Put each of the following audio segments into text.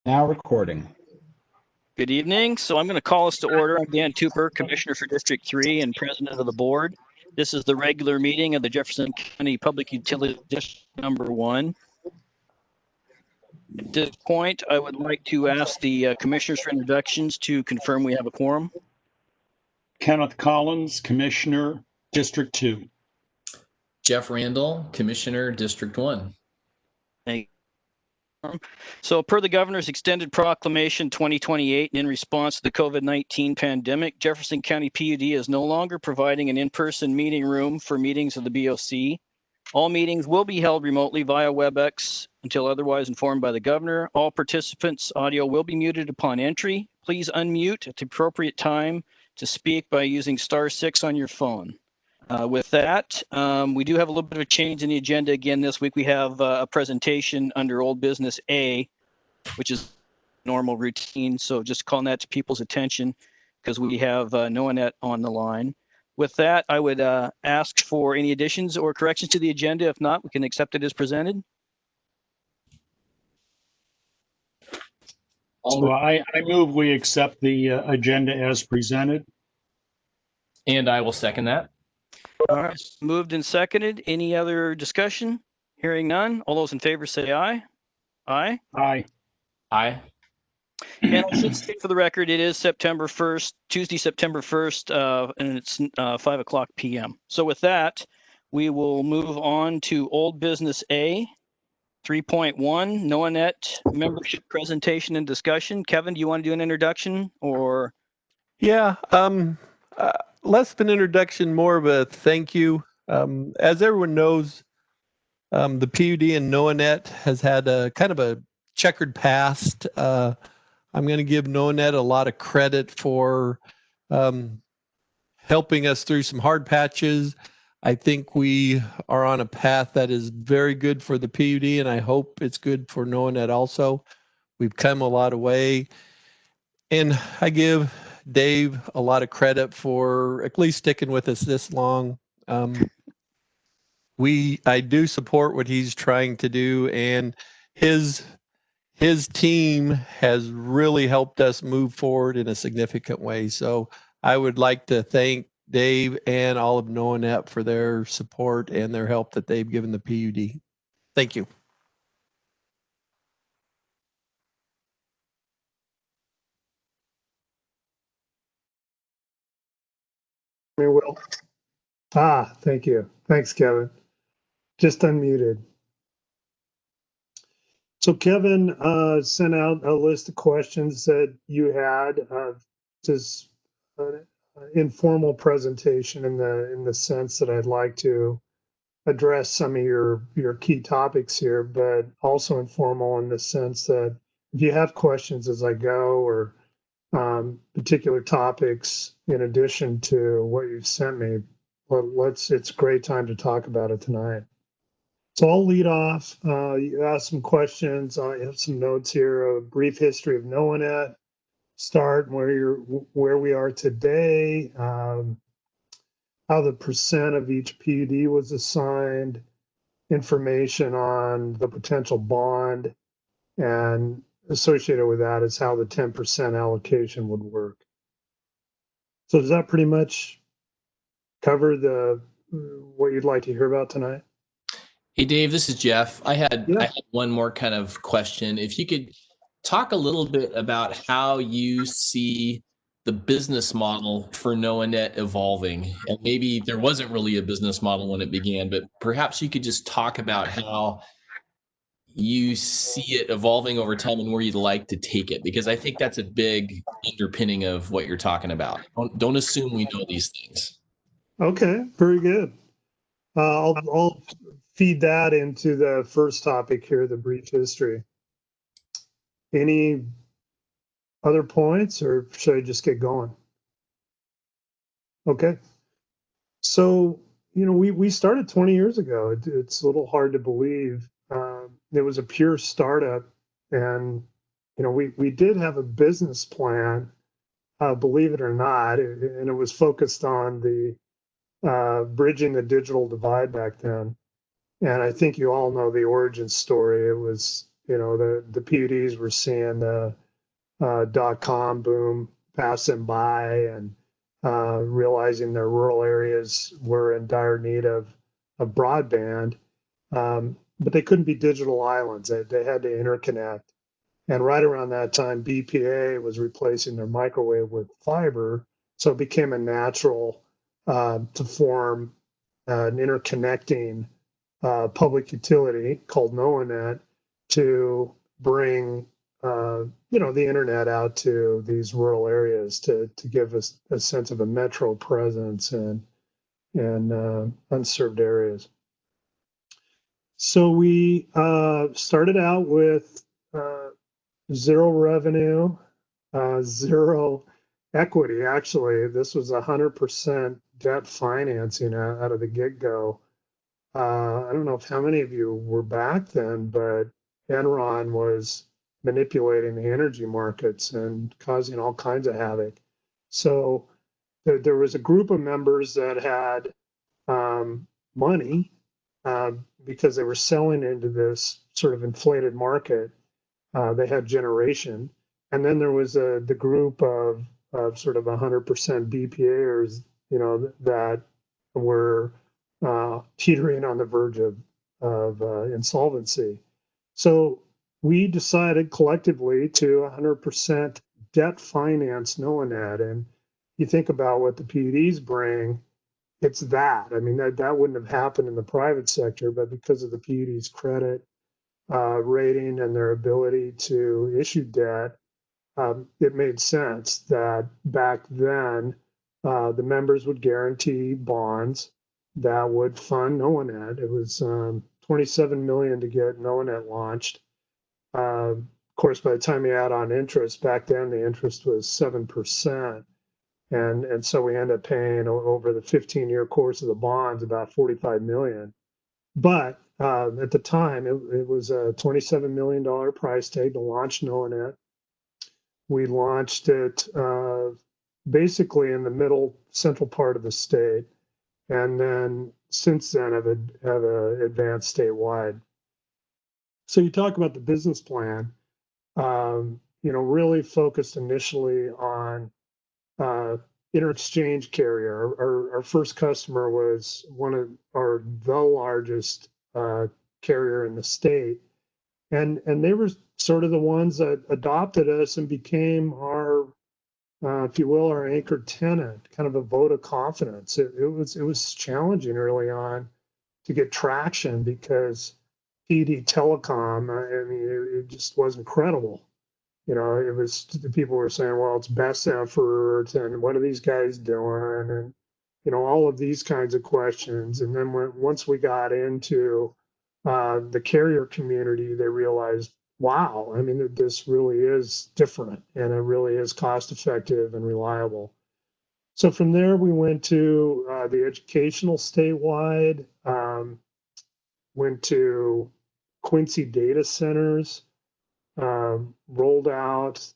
Now recording. Good evening. So I'm going to call us to order. I'm Dan Tupper, Commissioner for District 3 and President of the Board. This is the regular meeting of the Jefferson County Public Utility District Number 1. At this point, I would like to ask the commissioners for introductions to confirm we have a quorum. Kenneth Collins, Commissioner, District 2. Jeff Randall, Commissioner, District 1. Thank you. So per the governor's extended proclamation 2028, in response to the COVID-19 pandemic, Jefferson County PUD is no longer providing an in-person meeting room for meetings of the BOC. All meetings will be held remotely via WebEx until otherwise informed by the governor. All participants' audio will be muted upon entry. Please unmute at the appropriate time to speak by using *6 on your phone. With that, we do have a little bit of a change in the agenda again this week. We have a presentation under Old Business A, which is normal routine. So just calling that to people's attention because we have Noanette on the line. With that, I would ask for any additions or corrections to the agenda. If not, we can accept it as presented. So I move we accept the agenda as presented. And I will second that. All right, moved and seconded. Any other discussion? Hearing none. All those in favor say aye. Aye. Aye. Aye. And I should state for the record, it is September 1st, Tuesday, September 1st, and it's 5:00 p.m. So with that, we will move on to Old Business A, 3.1, Noanette membership presentation and discussion. Kevin, do you want to do an introduction or? Yeah, less of an introduction, more of a thank you. As everyone knows, the PUD and Noanette has had a kind of a checkered past. I'm going to give Noanette a lot of credit for helping us through some hard patches. I think we are on a path that is very good for the PUD, and I hope it's good for Noanette also. We've come a lot of way. And I give Dave a lot of credit for at least sticking with us this long. I do support what he's trying to do, and his team has really helped us move forward in a significant way. So I would like to thank Dave and all of Noanette for their support and their help that they've given the PUD. Thank you. Will. Thank you. Thanks, Kevin. Just unmuted. So Kevin sent out a list of questions that you had, just an informal presentation in the sense that I'd like to address some of your key topics here, but also informal in the sense that if you have questions as I go or particular topics in addition to what you've sent me, it's a great time to talk about it tonight. So I'll lead off. You asked some questions. I have some notes here. A brief history of Noanette. Start where we are today. How the percent of each PUD was assigned. Information on the potential bond, and associated with that is how the 10% allocation would work. So does that pretty much cover what you'd like to hear about tonight? Hey, Dave, this is Jeff. I had one more kind of question. If you could talk a little bit about how you see the business model for Noanette evolving. And maybe there wasn't really a business model when it began, but perhaps you could just talk about how you see it evolving over time and where you'd like to take it, because I think that's a big underpinning of what you're talking about. Don't assume we know these things. Okay, very good. I'll feed that into the first topic here, the brief history. Any other points, or should I just get going? Okay. So, we started 20 years ago. It's a little hard to believe. It was a pure startup, and we did have a business plan, believe it or not, and it was focused on the bridging the digital divide back then. And I think you all know the origin story. It was the PUDs were seeing the .com boom pass them by, and realizing their rural areas were in dire need of broadband, but they couldn't be digital islands. They had to interconnect. And right around that time, BPA was replacing their microwave with fiber, so it became a natural to form an interconnecting public utility called NOAANET to bring the internet out to these rural areas to give us a sense of a metro presence and unserved areas. So we started out with zero revenue, zero equity. Actually, this was 100% debt financing out of the get-go. I don't know if how many of you were back then, but Enron was manipulating the energy markets and causing all kinds of havoc. So there was a group of members that had money because they were selling into this sort of inflated market. They had generation. And then there was the group of sort of 100% BPAers, that were teetering on the verge of insolvency. So we decided collectively to 100% debt finance NOAANET. And you think about what the PUDs bring, it's that. I mean, that wouldn't have happened in the private sector, but because of the PUD's credit rating and their ability to issue debt, it made sense that back then the members would guarantee bonds that would fund NOAANET. It was $27 million to get NOAANET launched. Of course, by the time you add on interest, back then the interest was 7%. And so we ended up paying over the 15-year course of the bonds about $45 million. But at the time, it was a $27 million price tag to launch NOAANET. We launched it basically in the middle central part of the state, and then since then have advanced statewide. So you talk about the business plan, really focused initially on interexchange carrier. Our first customer was the largest carrier in the state, and they were sort of the ones that adopted us and became our, if you will, our anchor tenant, kind of a vote of confidence. It was challenging early on to get traction because PD Telecom, I mean, it just wasn't credible. It was, people were saying, well, it's best effort, and what are these guys doing, and all of these kinds of questions. And then once we got into the carrier community, they realized, wow, I mean, this really is different, and it really is cost effective and reliable. So from there, we went to the educational statewide, went to Quincy data centers, rolled out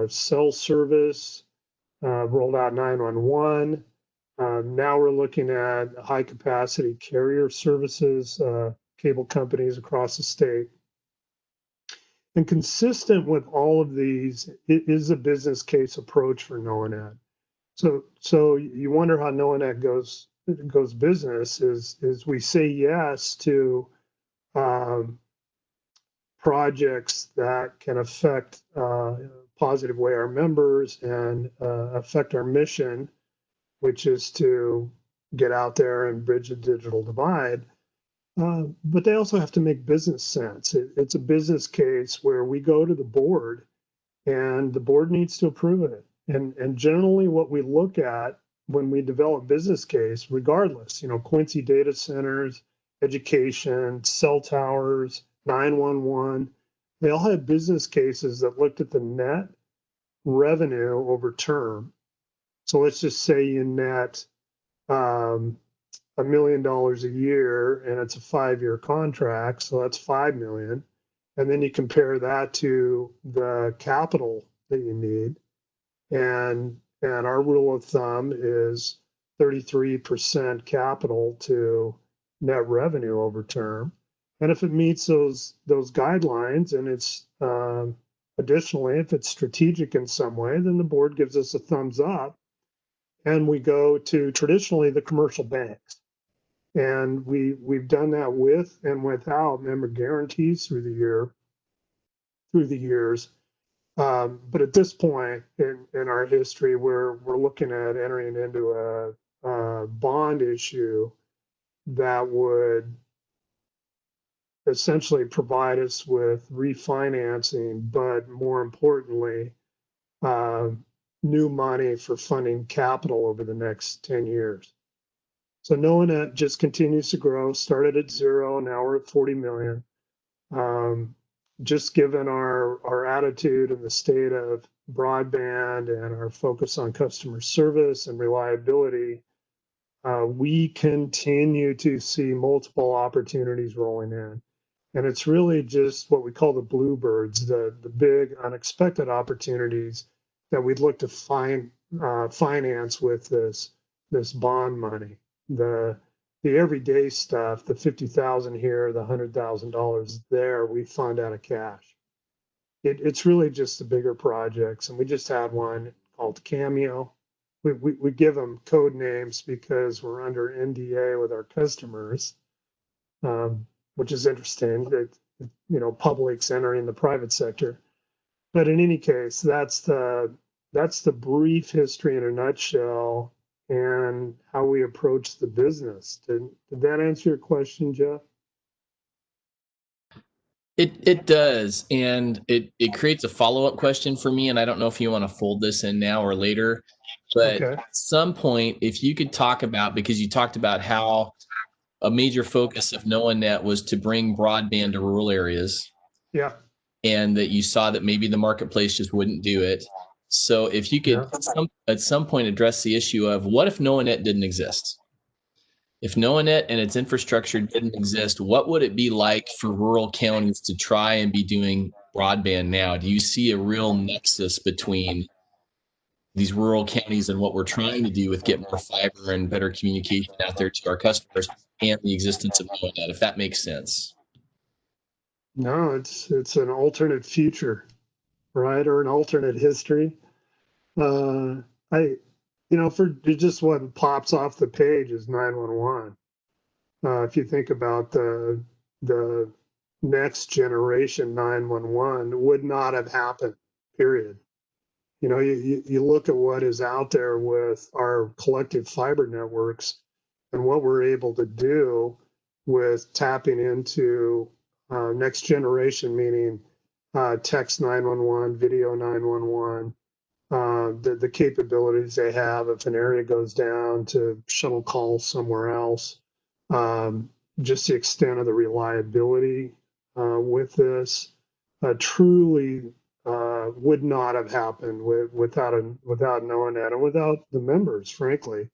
cell service, rolled out 911. Now we're looking at high capacity carrier services, cable companies across the state. And consistent with all of these, it is a business case approach for NOAANET. So you wonder how NOAANET goes business is we say yes to projects that can affect positive way our members and affect our mission, which is to get out there and bridge the digital divide. But they also have to make business sense. It's a business case where we go to the board and the board needs to approve it. And generally what we look at when we develop business case, regardless, Quincy data centers, education, cell towers, 911, they all had business cases that looked at the net revenue over term. So let's just say you net $1 million a year and it's a 5-year contract, so that's 5 million. And then you compare that to the capital that you need. And our rule of thumb is 33% capital to net revenue over term. And if it meets those guidelines, and it's additionally, if it's strategic in some way, then the board gives us a thumbs up, and we go to traditionally the commercial banks. And we've done that with and without member guarantees through the years. But at this point in our history, we're looking at entering into a bond issue that would essentially provide us with refinancing, but more importantly, new money for funding capital over the next 10 years. So knowing that just continues to grow, started at 0, now we're at 40 million. Just given our attitude and the state of broadband and our focus on customer service and reliability, we continue to see multiple opportunities rolling in. And it's really just what we call the bluebirds, the big unexpected opportunities that we'd look to finance with this bond money. The everyday stuff, the 50,000 here, the $100,000 there, we fund out of cash. It's really just the bigger projects, and we just had one called Cameo. We give them code names because we're under NDA with our customers, which is interesting that, you know, public's entering the private sector. But in any case, that's the brief history in a nutshell and how we approach the business. Did that answer your question, Jeff? It does, and it creates a follow-up question for me, and I don't know if you want to fold this in now or later, but Okay. at some point, if you could talk about, because you talked about how a major focus of NOAANet was to bring broadband to rural areas, Yeah. and that you saw that maybe the marketplace just wouldn't do it. So if you could at some point address the issue of what if NOAANet didn't exist? If NOAANet and its infrastructure didn't exist, what would it be like for rural counties to try and be doing broadband now? Do you see a real nexus between these rural counties and what we're trying to do with get more fiber and better communication out there to our customers and the existence of NOAANet, if that makes sense? No, it's an alternate future, right? Or an alternate history. You know, for just what pops off the page is 911. If you think about the next generation 911 would not have happened, period. You know, you look at what is out there with our collective fiber networks and what we're able to do with tapping into next generation, meaning text 911, video 911, the capabilities they have if an area goes down to shuttle calls somewhere else, just the extent of the reliability with this truly would not have happened without knowing that and without the members, frankly.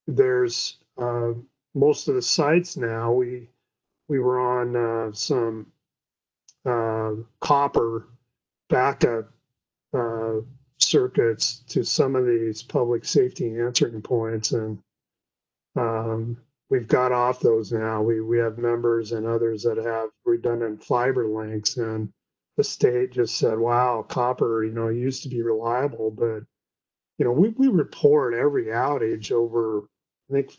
There's most of the sites now, we were on some copper backup circuits to some of these public safety answering points, and we've got off those now. We have members and others that have redundant fiber links, and the state just said, wow, copper, you know, used to be reliable, but you know, we report every outage over, I think,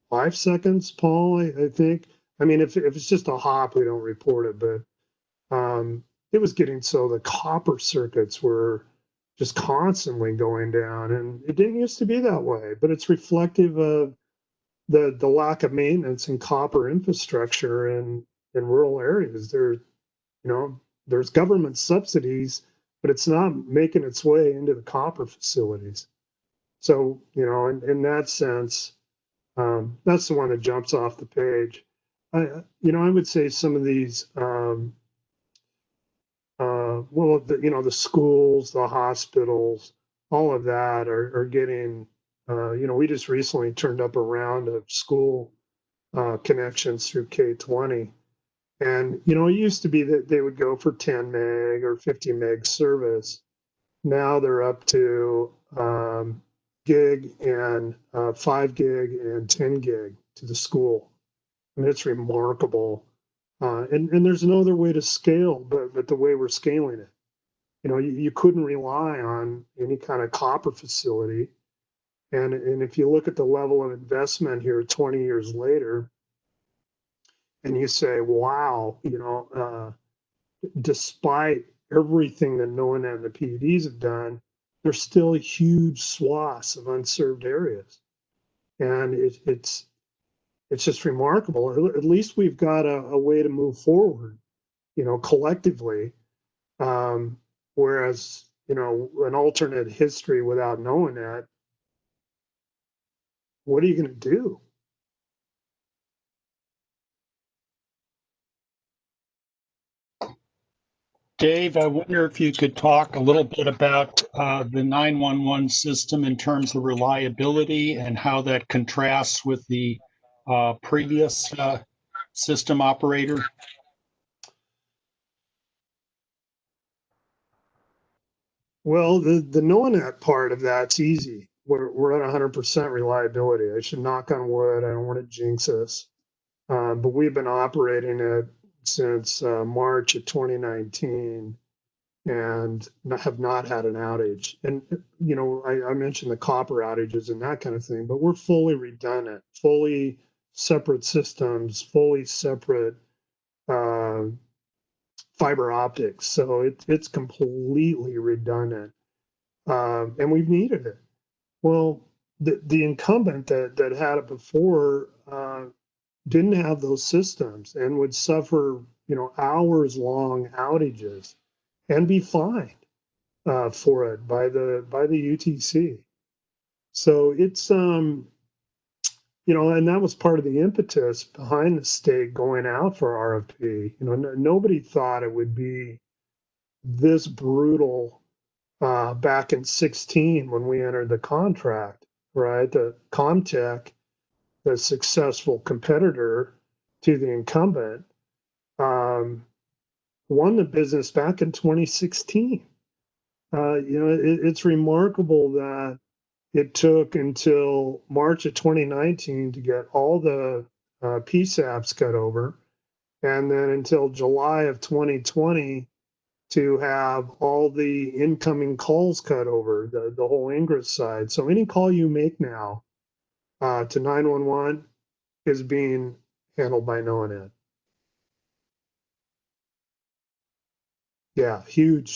5 seconds, Paul, I think. I mean, if it's just a hop, we don't report it, but it was getting so the copper circuits were just constantly going down, and it didn't used to be that way, but it's reflective of the lack of maintenance in copper infrastructure in rural areas. There's government subsidies, but it's not making its way into the copper facilities. So, you know, in that sense, that's the one that jumps off the page. I would say some of these, the schools, the hospitals, all of that are getting, we just recently turned up a round of school connections through K20. And, you know, it used to be that they would go for 10 meg or 50 meg service. Now they're up to gig and 5 gig and 10 gig to the school. I mean, it's remarkable. And there's no other way to scale but the way we're scaling it. You know, you couldn't rely on any kind of copper facility. And if you look at the level of investment here 20 years later, and you say, wow, you know, despite everything that NOAA and the PUDs have done, there's still huge swaths of unserved areas. And it's just remarkable. At least we've got a way to move forward, you know, collectively. Whereas, you know, an alternate history without knowing that, what are you going to do? Dave, I wonder if you could talk a little bit about the 911 system in terms of reliability and how that contrasts with the previous system operator. Well, the NOAA part of that's easy. We're at 100% reliability. I should knock on wood. I don't want to jinx us. But we've been operating it since March of 2019 and have not had an outage. And, you know, I mentioned the copper outages and that kind of thing, but we're fully redundant, fully separate systems, fully separate uh, fiber optics. So it's completely redundant. And we've needed it. Well, the incumbent that had it before didn't have those systems and would suffer, you know, hours long outages and be fined for it by the UTC. So it's you know, and that was part of the impetus behind the state going out for RFP. You know, nobody thought it would be this brutal back in 16 when we entered the contract, right? The Comtech, the successful competitor to the incumbent, won the business back in 2016. You know, it's remarkable that it took until March of 2019 to get all the PSAPs cut over, and then until July of 2020 to have all the incoming calls cut over, the whole Ingress side. So any call you make now to 911 is being handled by NOAA. Yeah, huge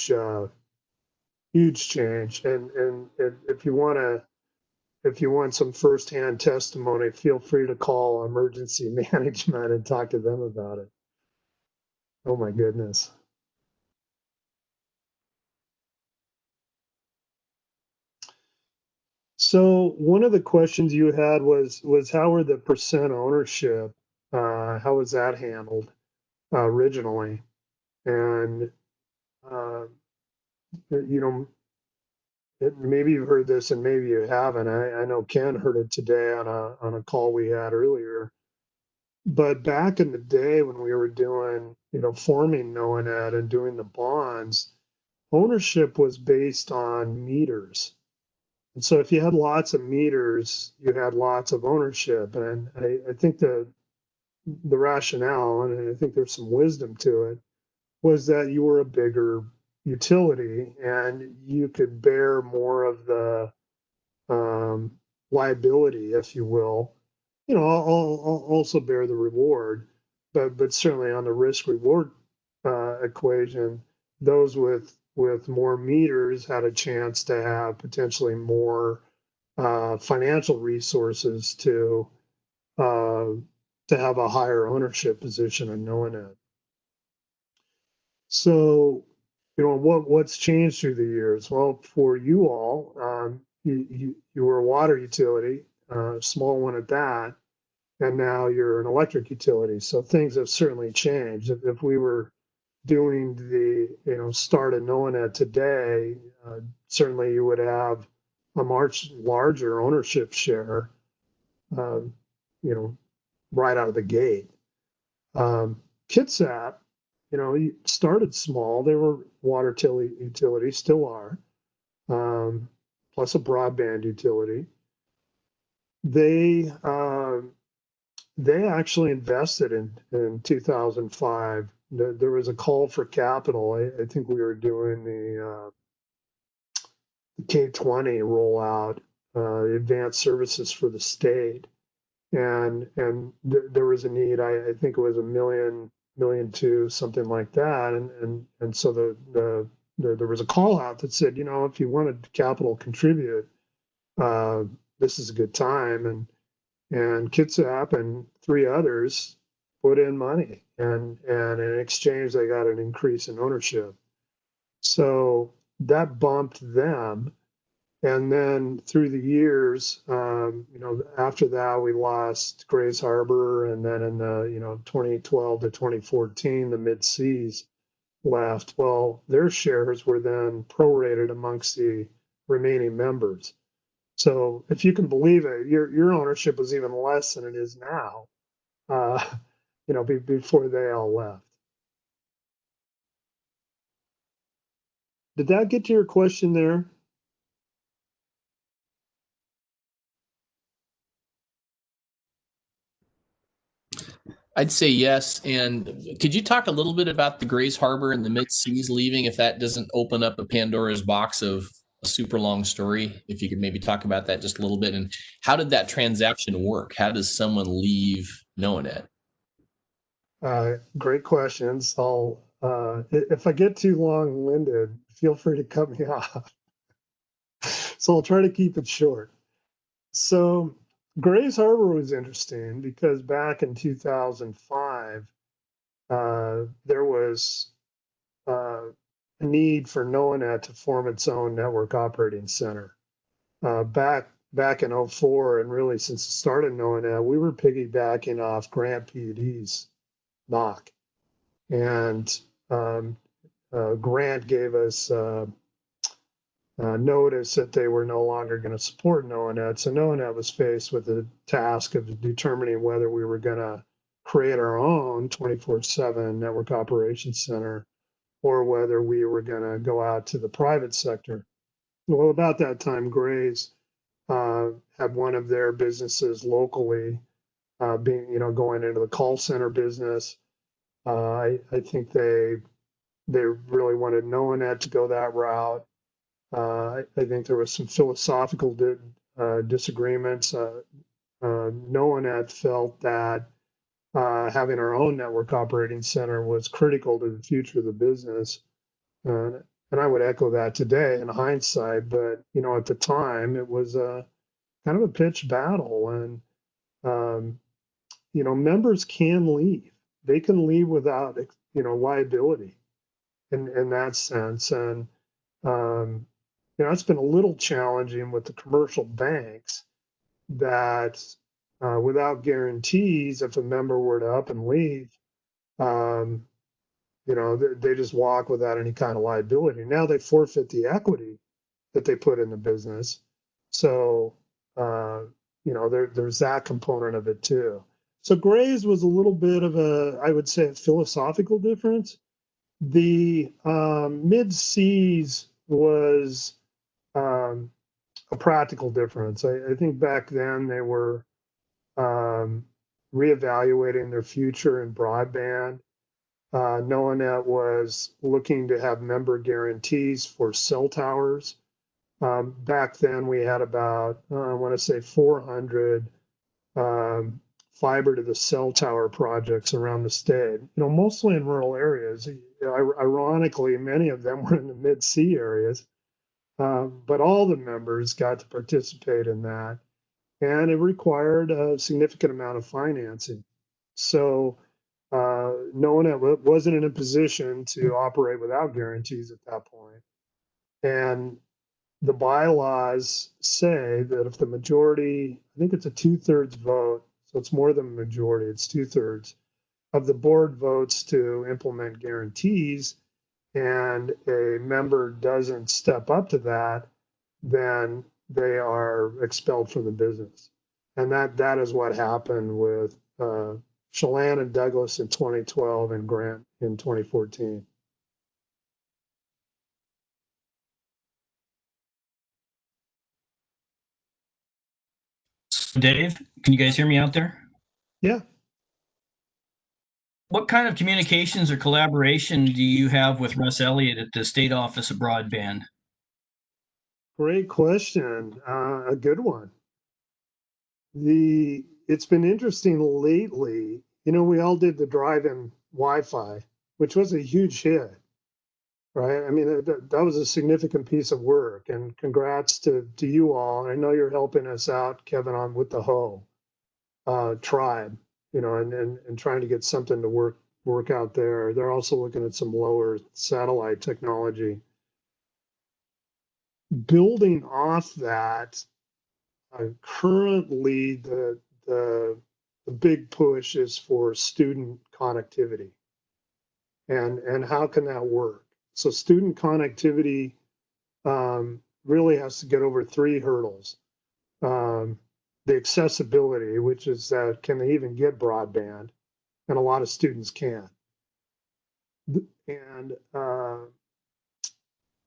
change. And if you want some firsthand testimony, feel free to call emergency management and talk to them about it. Oh my goodness. So one of the questions you had was how are the percent ownership? How was that handled originally? And you know, maybe you've heard this and maybe you haven't. I know Ken heard it today on a call we had earlier. But back in the day when we were doing, you know, forming NOAA and doing the bonds, ownership was based on meters. And so if you had lots of meters, you had lots of ownership. And I think the rationale, and I think there's some wisdom to it, was that you were a bigger utility and you could bear more of the liability, if you will. You know, I'll also bear the reward, but certainly on the risk reward equation, those with more meters had a chance to have potentially more financial resources to have a higher ownership position in knowing it. So, you know, what's changed through the years? Well, for you all, you were a water utility, small one at that, and now you're an electric utility. So things have certainly changed. If we were doing the, you know, start of NOAA today, certainly you would have a much larger ownership share, you know, right out of the gate. Kitsap, you know, started small. They were water utility, still are, plus a broadband utility. They they actually invested in 2005. There was a call for capital. I think we were doing the K-20 rollout, advanced services for the state, and there was a need. I think it was a million two, something like that, and so there was a call out that said, if you wanted capital contribute, this is a good time, and Kitsap and three others put in money, and in exchange they got an increase in ownership. So that bumped them. And then through the years, after that, we lost Grays Harbor. And then in the, 2012 to 2014, the mid-seas left. Well, their shares were then prorated amongst the remaining members. So if you can believe it, your ownership was even less than it is now, before they all left. Did that get to your question there? I'd say yes. And could you talk a little bit about the Grays Harbor and the mid-seas leaving, if that doesn't open up a Pandora's box of a super long story? If you could maybe talk about that just a little bit. And how did that transaction work? How does someone leave Noanet? Great questions. If I get too long-winded, feel free to cut me off. So I'll try to keep it short. So Grays Harbor was interesting because back in 2005, there was a need for Noanet to form its own network operating center. Back in 04, and really since the start of Noanet, we were piggybacking off Grant PUD's knock. And Grant gave us notice that they were no longer going to support Noanet. So Noanet was faced with the task of determining whether we were going to create our own 24/7 network operations center or whether we were going to go out to the private sector. Well, about that time, Grays had one of their businesses locally going into the call center business. I think they really wanted Noanet to go that route. I think there was some philosophical disagreements. Noanet felt that having our own network operating center was critical to the future of the business. And I would echo that today in hindsight, but at the time it was kind of a pitched battle, and members can leave. They can leave without liability in that sense, and it's been a little challenging with the commercial banks that without guarantees, if a member were to up and leave, they just walk without any kind of liability. Now they forfeit the equity that they put in the business. So, there's that component of it too. So Grays was a little bit of I would say, a philosophical difference. The mid-seas was a practical difference. I think back then they were reevaluating their future in broadband. Noanet was looking to have member guarantees for cell towers. Back then we had about, I want to say 400 fiber to the cell tower projects around the state, mostly in rural areas. Ironically, many of them were in the mid-sea areas, but all the members got to participate in that, and it required a significant amount of financing. So Noanet wasn't in a position to operate without guarantees at that point. And the bylaws say that if the majority, I think it's a 2/3 vote, so it's more than a majority, it's 2/3 of the board votes to implement guarantees, and a member doesn't step up to that, then they are expelled from the business. And that is what happened with Chelan and Douglas in 2012 and Grant in 2014. Dave, can you guys hear me out there? Yeah, What kind of communications or collaboration do you have with Russ Elliott at the State Office of Broadband? great question. A good one. It's been interesting lately. You know, we all did the drive-in Wi-Fi, which was a huge hit, right? I mean, that was a significant piece of work, and congrats to you all. I know you're helping us out, Kevin, on with the Ho tribe, you know, and trying to get something to work out there. They're also looking at some lower satellite technology. Building off that, currently the big push is for student connectivity, and how can that work? So student connectivity really has to get over three hurdles. The accessibility, which is that can they even get broadband, and a lot of students can't. And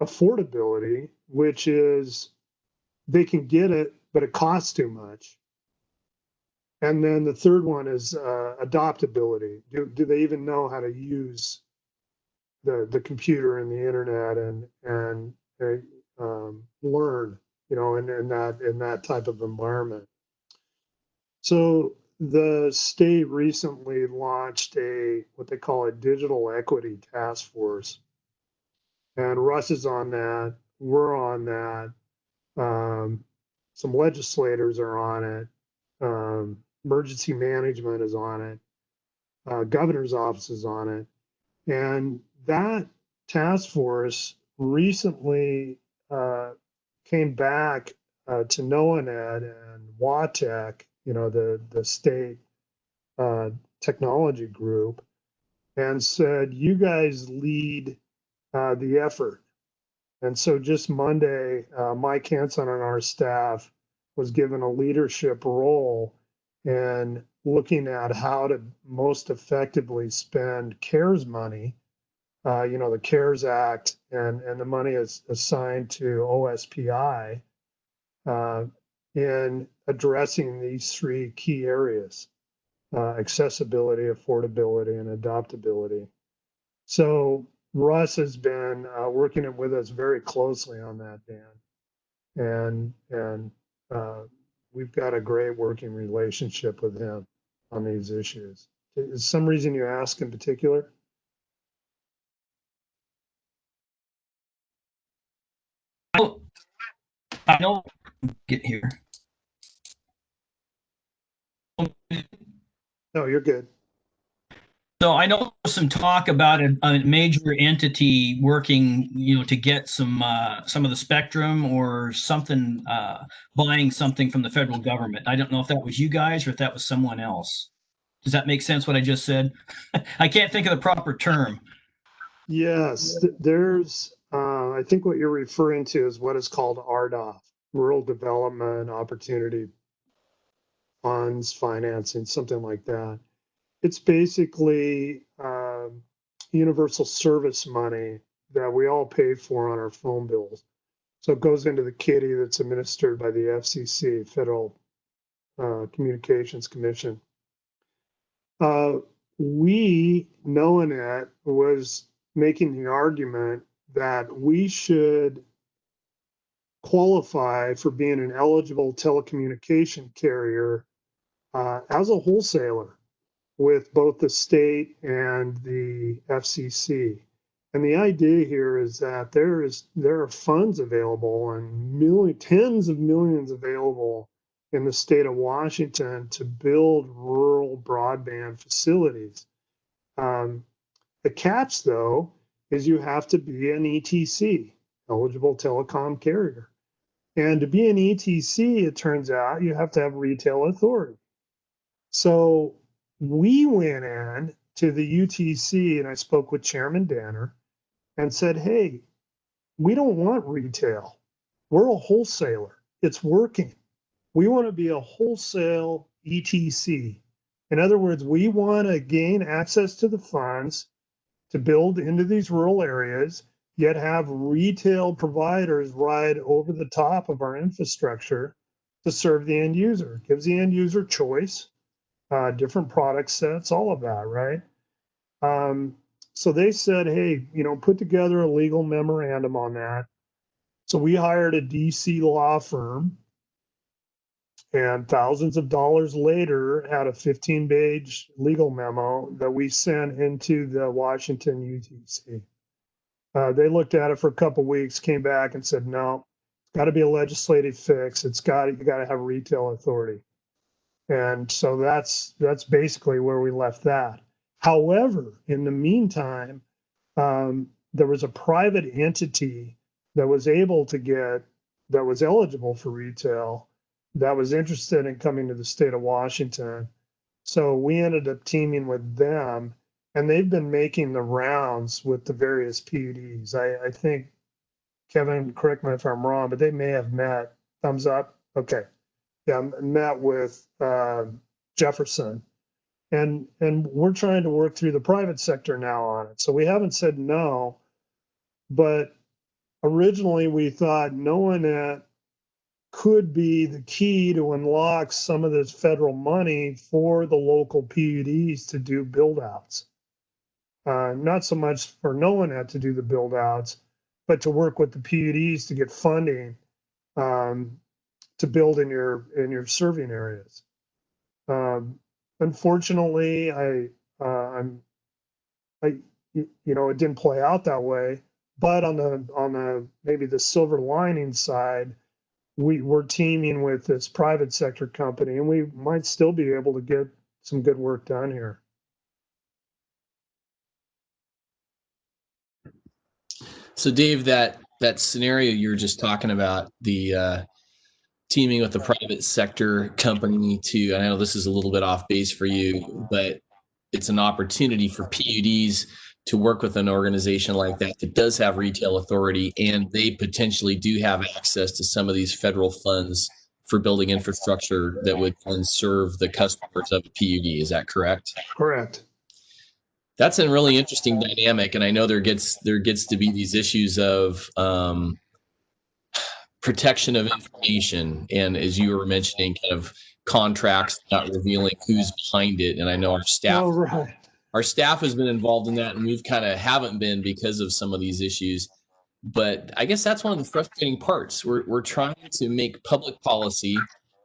affordability, which is they can get it, but it costs too much. And then the third one is adoptability. Do they even know how to use the computer and the internet and learn, you know, in that type of environment? So the state recently launched what they call a digital equity task force, and Russ is on that. We're on that. Some legislators are on it. Emergency management is on it. Governor's office is on it. And that task force recently came back to NOAANED and WATEC, you know, the state technology group, and said, you guys lead the effort. And so just Monday, Mike Hanson on our staff was given a leadership role in looking at how to most effectively spend CARES money, you know, the CARES Act, and the money is assigned to OSPI in addressing these three key areas: accessibility, affordability, and adoptability. So Russ has been working with us very closely on that, Dan, and we've got a great working relationship with him on these issues. Is some reason you ask in particular? I don't get here. No, you're good. So I know some talk about a major entity working, you know, to get some of the spectrum or something, buying something from the federal government. I don't know if that was you guys or if that was someone else. Does that make sense what I just said? I can't think of the proper term. Yes, there's, I think what you're referring to is what is called RDOF, Rural Development Opportunity Funds Financing, something like that. It's basically universal service money that we all pay for on our phone bills. So it goes into the kitty that's administered by the FCC, Federal Communications Commission. We, NOAANET, was making the argument that we should qualify for being an eligible telecommunication carrier as a wholesaler with both the state and the FCC. And the idea here is that there are funds available and tens of millions available in the state of Washington to build rural broadband facilities. The catch, though, is you have to be an ETC, eligible telecom carrier. And to be an ETC, it turns out you have to have retail authority. So we went in to the UTC and I spoke with Chairman Danner and said, hey, we don't want retail. We're a wholesaler. It's working. We want to be a wholesale ETC. In other words, we want to gain access to the funds to build into these rural areas, yet have retail providers ride over the top of our infrastructure to serve the end user. It gives the end user choice. different product sets, all of that, right? So they said, hey, put together a legal memorandum on that. So we hired a DC law firm, and thousands of dollars later had a 15-page legal memo that we sent into the Washington UTC. They looked at it for a couple of weeks, came back and said, no, it's got to be a legislative fix. You got to have retail authority. And so that's basically where we left that. However, in the meantime, there was a private entity that was eligible for retail, that was interested in coming to the state of Washington. So we ended up teaming with them, and they've been making the rounds with the various PUDs. I think, Kevin, correct me if I'm wrong, but they may have met. Thumbs up. Okay. Yeah, met with Jefferson. And we're trying to work through the private sector now on it. So we haven't said no, but originally we thought knowing that could be the key to unlock some of this federal money for the local PUDs to do build outs. Not so much for NOAA to do the build outs, but to work with the PUDs to get funding to build in your serving areas. Unfortunately, it didn't play out that way. But on the maybe the silver lining side, we're teaming with this private sector company, and we might still be able to get some good work done here. So Dave, that scenario you're just talking about, the teaming with the private sector company to, I know this is a little bit off base for you, but it's an opportunity for PUDs to work with an organization like that does have retail authority, and they potentially do have access to some of these federal funds for building infrastructure that would then serve the customers of a PUD. Is that correct? Correct. That's a really interesting dynamic, and I know there gets to be these issues of protection of information, and as you were mentioning, kind of contracts not revealing who's behind it. And I know our staff, our staff has been involved in that, and we've kind of haven't been because of some of these issues. But I guess that's one of the frustrating parts. We're trying to make public policy.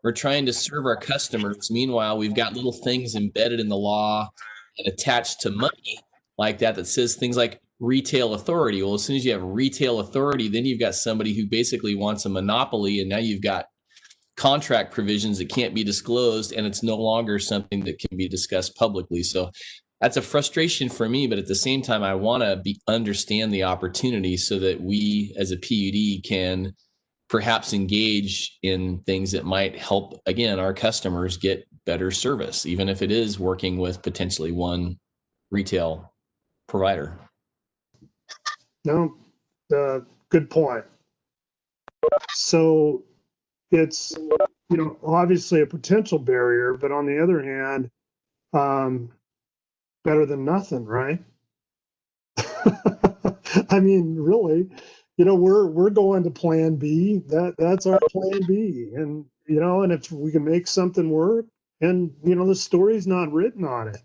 We're trying to serve our customers. Meanwhile, we've got little things embedded in the law and attached to money like that says things like retail authority. Well, as soon as you have retail authority, then you've got somebody who basically wants a monopoly, and now you've got contract provisions that can't be disclosed, and it's no longer something that can be discussed publicly. So that's a frustration for me, but at the same time, I want to understand the opportunity so that we as a PUD can perhaps engage in things that might help, again, our customers get better service, even if it is working with potentially one retail provider. No, good point. So it's, obviously a potential barrier, but on the other hand, better than nothing, right? I mean, really, we're going to plan B. That's our plan B. And, and if we can make something work, and, the story's not written on it,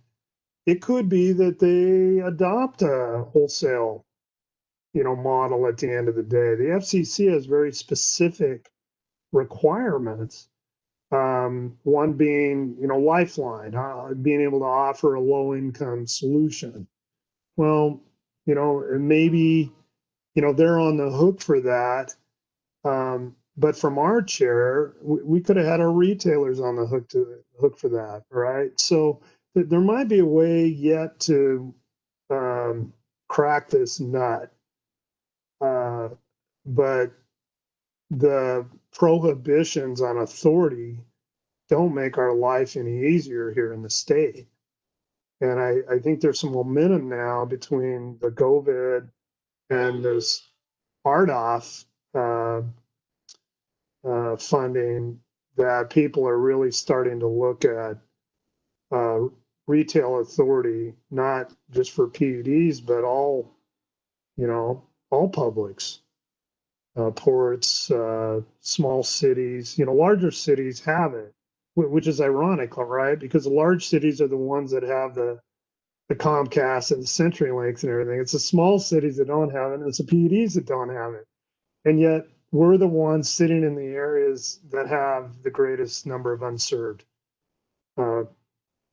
it could be that they adopt a wholesale, model at the end of the day. The FCC has very specific requirements. One being, Lifeline, being able to offer a low income solution. Well, maybe, they're on the hook for that. But from our chair, we could have had our retailers on the hook for that, right? So there might be a way yet to crack this nut. But the prohibitions on authority don't make our life any easier here in the state. And I think there's some momentum now between the COVID and this RDOF funding that people are really starting to look at retail authority, not just for PUDs, but all publics, ports, small cities. Larger cities have it, which is ironic, right? Because the large cities are the ones that have the Comcast and the CenturyLinks and everything. It's the small cities that don't have it, and it's the PUDs that don't have it. And yet we're the ones sitting in the areas that have the greatest number of unserved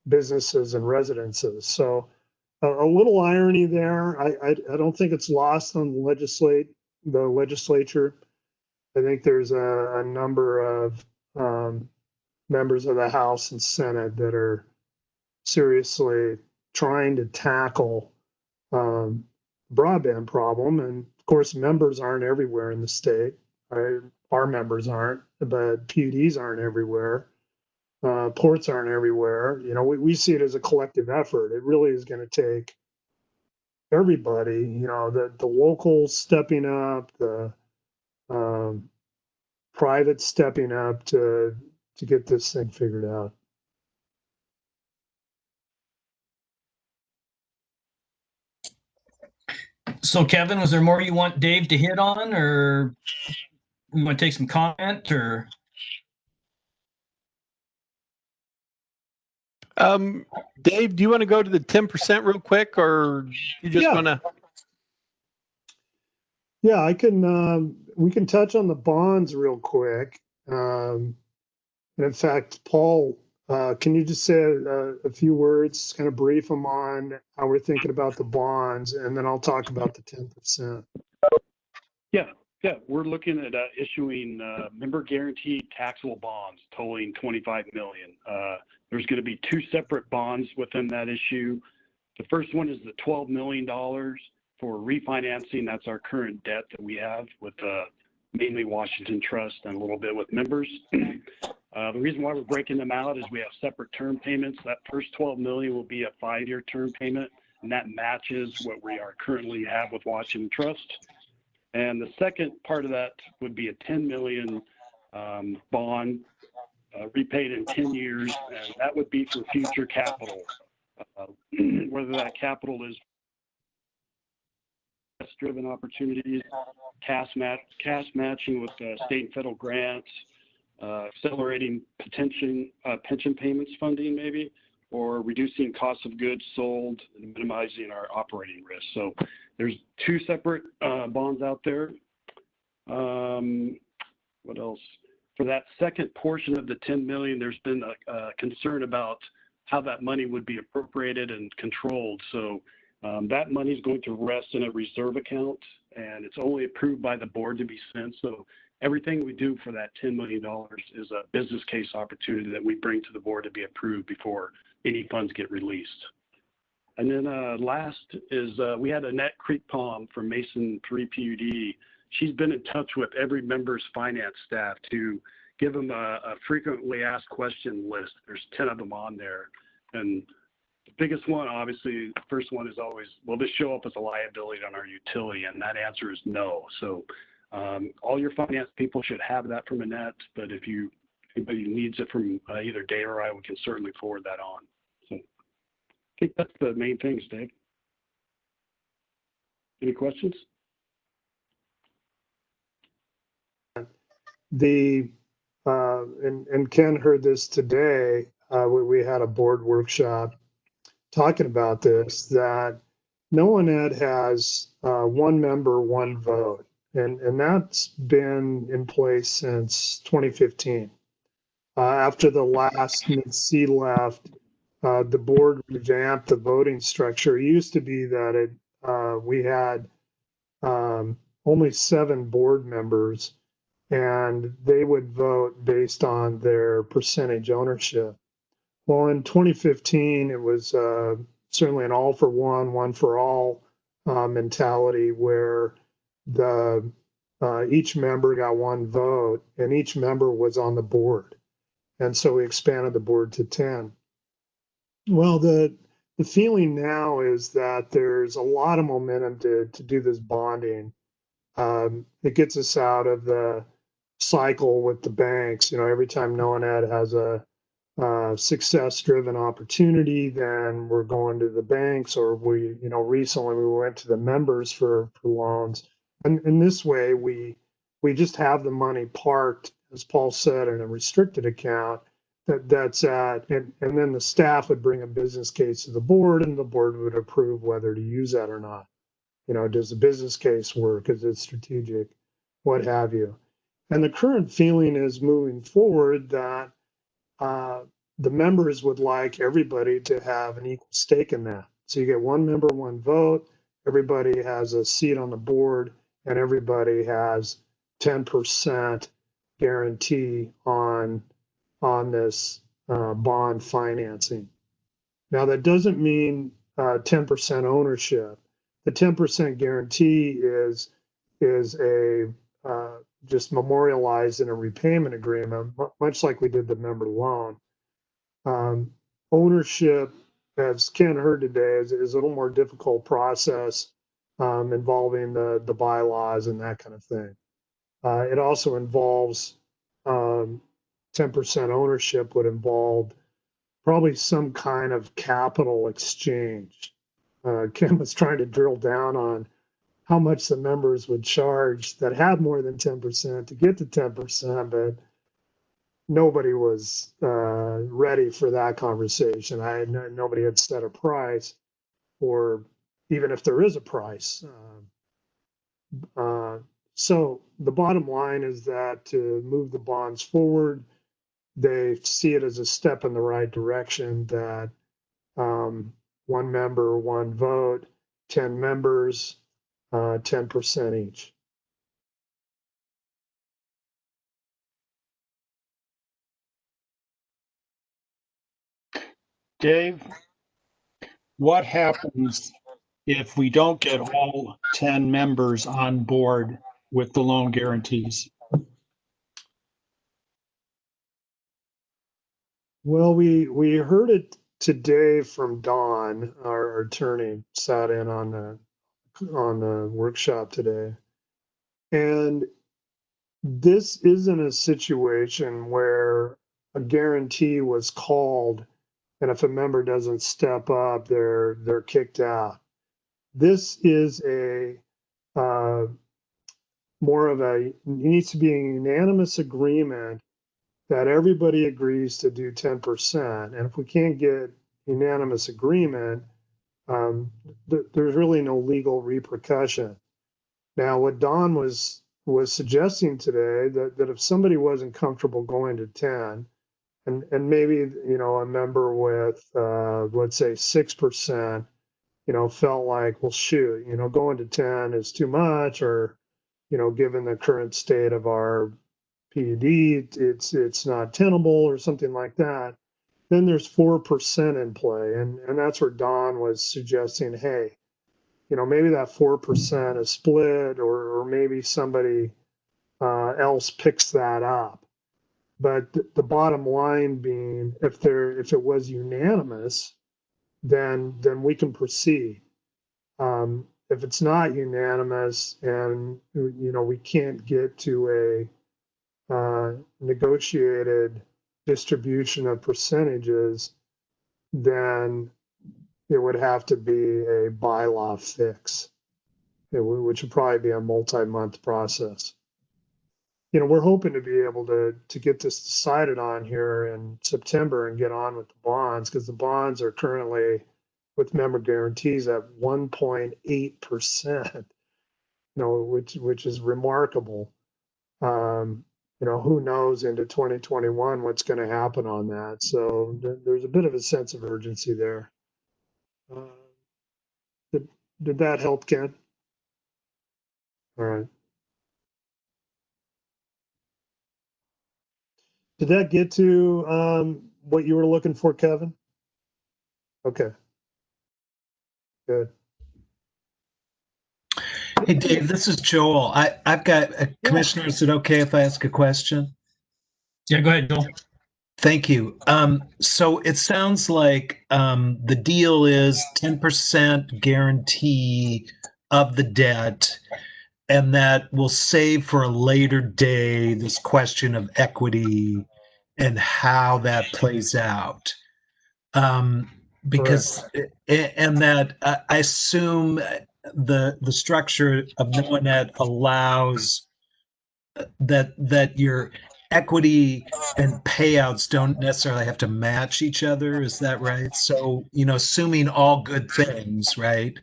businesses and residences. So a little irony there. I don't think it's lost on the legislature. I think there's a number of members of the House and Senate that are seriously trying to tackle broadband problem. And of course, members aren't everywhere in the state. Right? Our members aren't, but PUDs aren't everywhere. Ports aren't everywhere. You know, we see it as a collective effort. It really is going to take everybody, you know, the locals stepping up, the private stepping up to get this thing figured out. So Kevin, was there more you want Dave to hit on, or you want to take some comment, or? Dave, do you want to go to the 10% real quick, or you just want to? Yeah, I can. We can touch on the bonds real quick. And in fact, Paul, can you just say a few words, kind of brief them on how we're thinking about the bonds, and then I'll talk about the 10%. Yeah, we're looking at issuing member guaranteed taxable bonds totaling $25 million. There's going to be two separate bonds within that issue. The first one is the $12 million for refinancing. That's our current debt that we have with mainly Washington Trust and a little bit with members. The reason why we're breaking them out is we have separate term payments. That first $12 million will be a 5-year term payment, and that matches what we are currently have with Washington Trust. And the second part of that would be a $10 million bond repaid in 10 years, and that would be for future capital. Whether that capital is driven opportunities, cash matching with state and federal grants, accelerating pension payments funding maybe, or reducing cost of goods sold and minimizing our operating risk. So there's two separate bonds out there. What else? For that second portion of the 10 million, there's been a concern about how that money would be appropriated and controlled. So that money is going to rest in a reserve account, and it's only approved by the board to be spent. So everything we do for that $10 million is a business case opportunity that we bring to the board to be approved before any funds get released. And then last is we had Annette Creekpalm from Mason 3 PUD. She's been in touch with every member's finance staff to give them a frequently asked question list. There's 10 of them on there. And the biggest one, obviously, the first one is always, will this show up as a liability on our utility? And that answer is no. So all your finance people should have that from Annette, but if anybody needs it from either Dave or I, we can certainly forward that on. So I think that's the main things, Dave. Any questions? And Ken heard this today. We had a board workshop talking about this, that NOAANET has one member, one vote. And that's been in place since 2015. After the last C left, the board revamped the voting structure. It used to be that we had only 7 board members, and they would vote based on their percentage ownership. Well, in 2015, it was certainly an all for one for all mentality, where each member got one vote and each member was on the board. And so we expanded the board to 10. Well, the feeling now is that there's a lot of momentum to do this bonding. It gets us out of the cycle with the banks. You know, every time NOAANET has a success-driven opportunity, then we're going to the banks, or recently we went to the members for loans. And in this way, we just have the money parked, as Paul said, in a restricted account that's at, and then the staff would bring a business case to the board, and the board would approve whether to use that or not. You know, does the business case work? Is it strategic? What have you? And the current feeling is moving forward that the members would like everybody to have an equal stake in that. So you get one member, one vote, everybody has a seat on the board, and everybody has 10% guarantee on this bond financing. Now that doesn't mean 10% ownership. The 10% guarantee is a just memorialized in a repayment agreement, much like we did the member loan. Ownership, as Ken heard today, is a little more difficult process involving the bylaws and that kind of thing. It also involves 10% ownership would involve probably some kind of capital exchange. Ken was trying to drill down on how much the members would charge that had more than 10% to get to 10%, but nobody was ready for that conversation. Nobody had set a price, or even if there is a price. So the bottom line is that to move the bonds forward, they see it as a step in the right direction, that one member, one vote, 10 members, 10% each. Dave, what happens if we don't get all 10 members on board with the loan guarantees? Well, we heard it today from Don, our attorney, sat in on the workshop today. And this isn't a situation where a guarantee was called, and if a member doesn't step up, they're kicked out. This is a more of it needs to be a unanimous agreement that everybody agrees to do 10%. And if we can't get unanimous agreement, there's really no legal repercussion. Now, what Don was suggesting today, that if somebody wasn't comfortable going to 10, and maybe, you know, a member with, let's say 6%, you know, felt like, well, shoot, you know, going to 10 is too much, or, you know, given the current state of our PUD, it's not tenable or something like that. Then there's 4% in play, and that's where Don was suggesting, hey, you know, maybe that 4% is split, or maybe somebody else picks that up. But the bottom line being, if it was unanimous, then we can proceed. If it's not unanimous, and you know we can't get to a negotiated distribution of percentages, then it would have to be a bylaw fix, which would probably be a multi-month process. You know, we're hoping to be able to get this decided on here in September and get on with the bonds, because the bonds are currently, with member guarantees, at 1.8%, you know, which is remarkable. You know, who knows into 2021 what's going to happen on that. So there's a bit of a sense of urgency there. Did that help, Ken? All right. Did that get to what you were looking for, Kevin? Okay. Good. Hey, Dave, this is Joel. I've got a commissioner. Is it okay if I ask a question? Yeah, go ahead, Joel. Thank you. So it sounds like the deal is 10% guarantee of the debt, and that will save for a later day this question of equity and how that plays out. Because and that I assume the structure of NOAANET allows that equity and payouts don't necessarily have to match each other. Is that right? So, assuming all good things, right?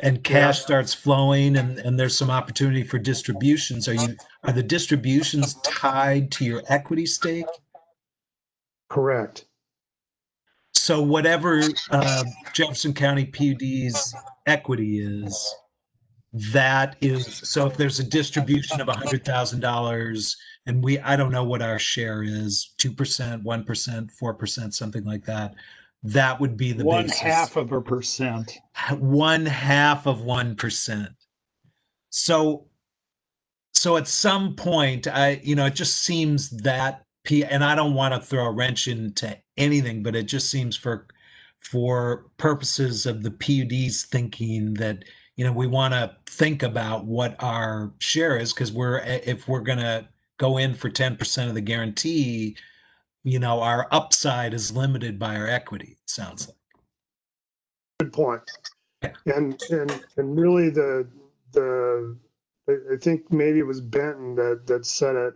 And cash starts flowing and there's some opportunity for distributions. Are the distributions tied to your equity stake? Correct. So whatever Jefferson County PUD's equity is, that is, so if there's a distribution of $100,000 and I don't know what our share is, 2%, 1%, 4%, something like that, that would be the basis. 0.5%. 0.5%. So at some point, it just seems that, and I don't want to throw a wrench into anything, but it just seems for purposes of the PUD's thinking that, we want to think about what our share is, because if we're going to go in for 10% of the guarantee, our upside is limited by our equity, it sounds like. Good point. And really I think maybe it was Benton that said it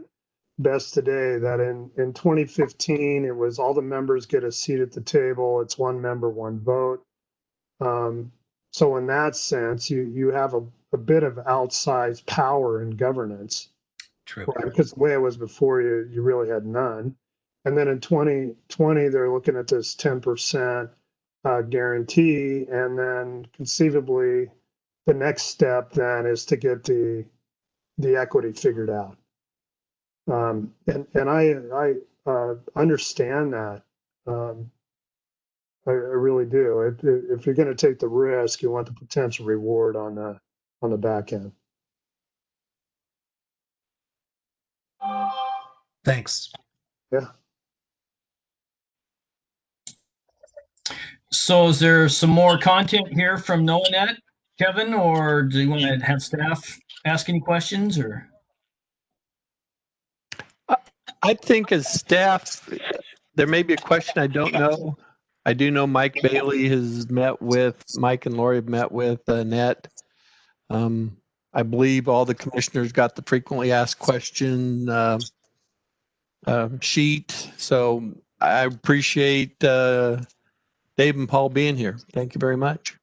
best today, that in 2015, it was all the members get a seat at the table. It's one member, one vote. So in that sense, you have a bit of outsized power in governance. True. Right? Because the way it was before, you really had none. And then in 2020, they're looking at this 10% guarantee, and then conceivably the next step then is to get the equity figured out. And I understand that. I really do. If you're going to take the risk, you want the potential reward on the back end. Thanks. Yeah. So is there some more content here from NoAnet, Kevin, or do you want to have staff ask any questions, or? I think as staff, there may be a question I don't know. I do know Mike Bailey Mike and Lori have met with Annette. I believe all the commissioners got the frequently asked question sheet. So I appreciate Dave and Paul being here. Thank you very much.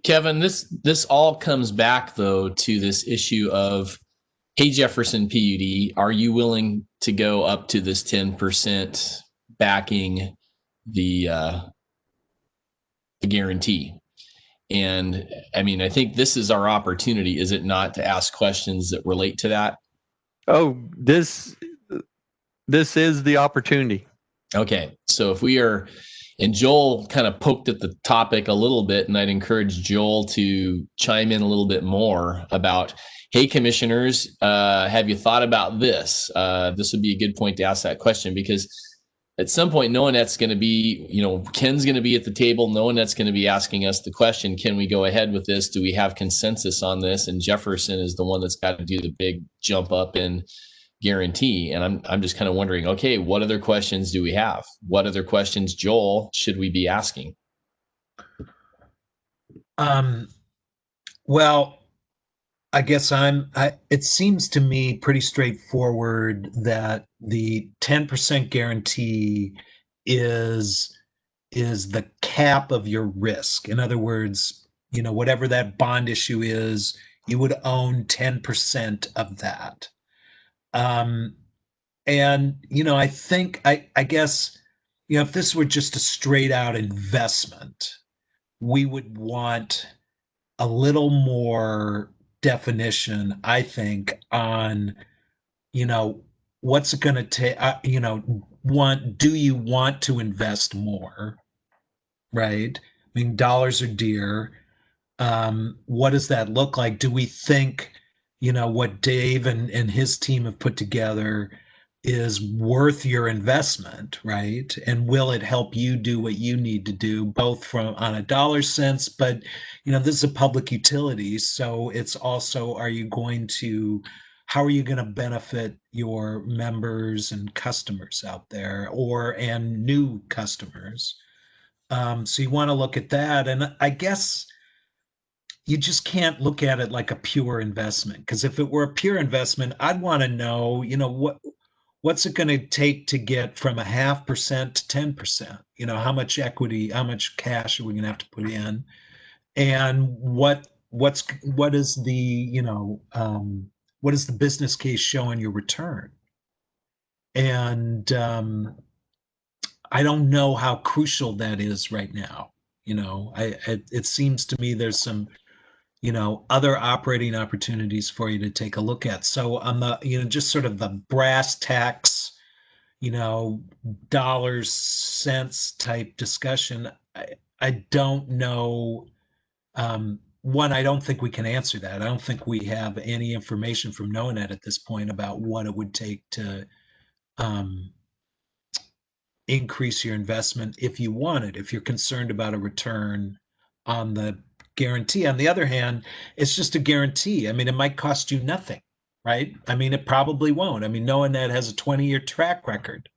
Kevin, this all comes back though to this issue of, hey, Jefferson PUD, are you willing to go up to this 10% backing the guarantee? And I mean, I think this is our opportunity, is it not, to ask questions that relate to that? Oh, this is the opportunity. Okay, so if we are, and Joel kind of poked at the topic a little bit, and I'd encourage Joel to chime in a little bit more about, hey, commissioners, have you thought about this? This would be a good point to ask that question, because at some point, no one that's going to be, Ken's going to be at the table. No one that's going to be asking us the question, can we go ahead with this? Do we have consensus on this? And Jefferson is the one that's got to do the big jump up in guarantee. And I'm just kind of wondering, okay, what other questions do we have? What other questions, Joel, should we be asking? Well, I guess it seems to me pretty straightforward that the 10% guarantee is the cap of your risk. In other words, whatever that bond issue is, you would own 10% of that. And, I think, I guess, if this were just a straight out investment, we would want a little more definition, I think, on, what's it going to take, do you want to invest more, right? I mean, dollars are dear. What does that look like? Do we think, what Dave and his team have put together is worth your investment, right? And will it help you do what you need to do, both on a dollar sense, but this is a public utility, so it's also, how are you going to benefit your members and customers out there, and new customers? So you want to look at that, and I guess you just can't look at it like a pure investment, because if it were a pure investment, I'd want to know, what's it going to take to get from 0.5% to 10%? You know, how much equity, how much cash are we going to have to put in? And what is the, you know, what is the business case showing your return? And I don't know how crucial that is right now. You know, it seems to me there's some, you know, other operating opportunities for you to take a look at. So on the, you know, just sort of the brass tacks, you know, dollars, cents type discussion, I don't know. One, I don't think we can answer that. I don't think we have any information from NOAANET at this point about what it would take to increase your investment if you want it, if you're concerned about a return on the guarantee. On the other hand, it's just a guarantee. I mean, it might cost you nothing, right? I mean, it probably won't. I mean, NOAANET has a 20-year track record.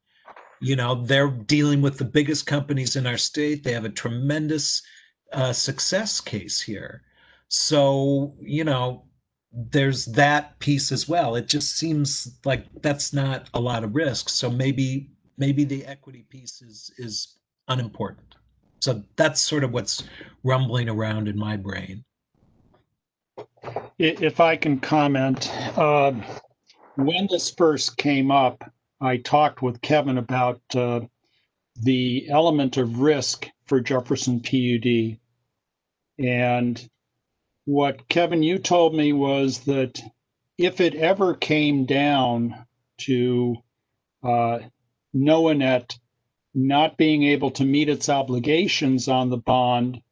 You know, they're dealing with the biggest companies in our state. They have a tremendous success case here. So, you know, there's that piece as well. It just seems like that's not a lot of risk. So maybe the equity piece is unimportant. So that's sort of what's rumbling around in my brain. If I can comment, when this first came up, I talked with Kevin about the element of risk for Jefferson PUD. And what, Kevin, you told me was that if it ever came down to NOAANET not being able to meet its obligations on the bond,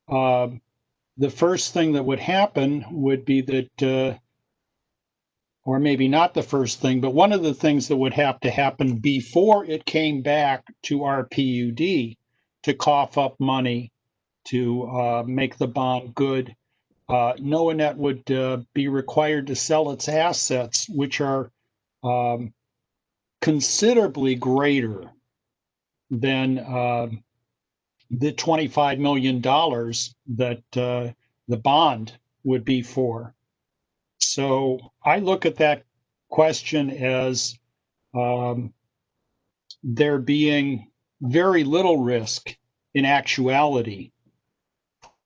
the first thing that would happen would be that, or maybe not the first thing, but one of the things that would have to happen before it came back to our PUD to cough up money to make the bond good, NOAANET would be required to sell its assets, which are considerably greater than the $25 million that the bond would be for. So I look at that question as there being very little risk in actuality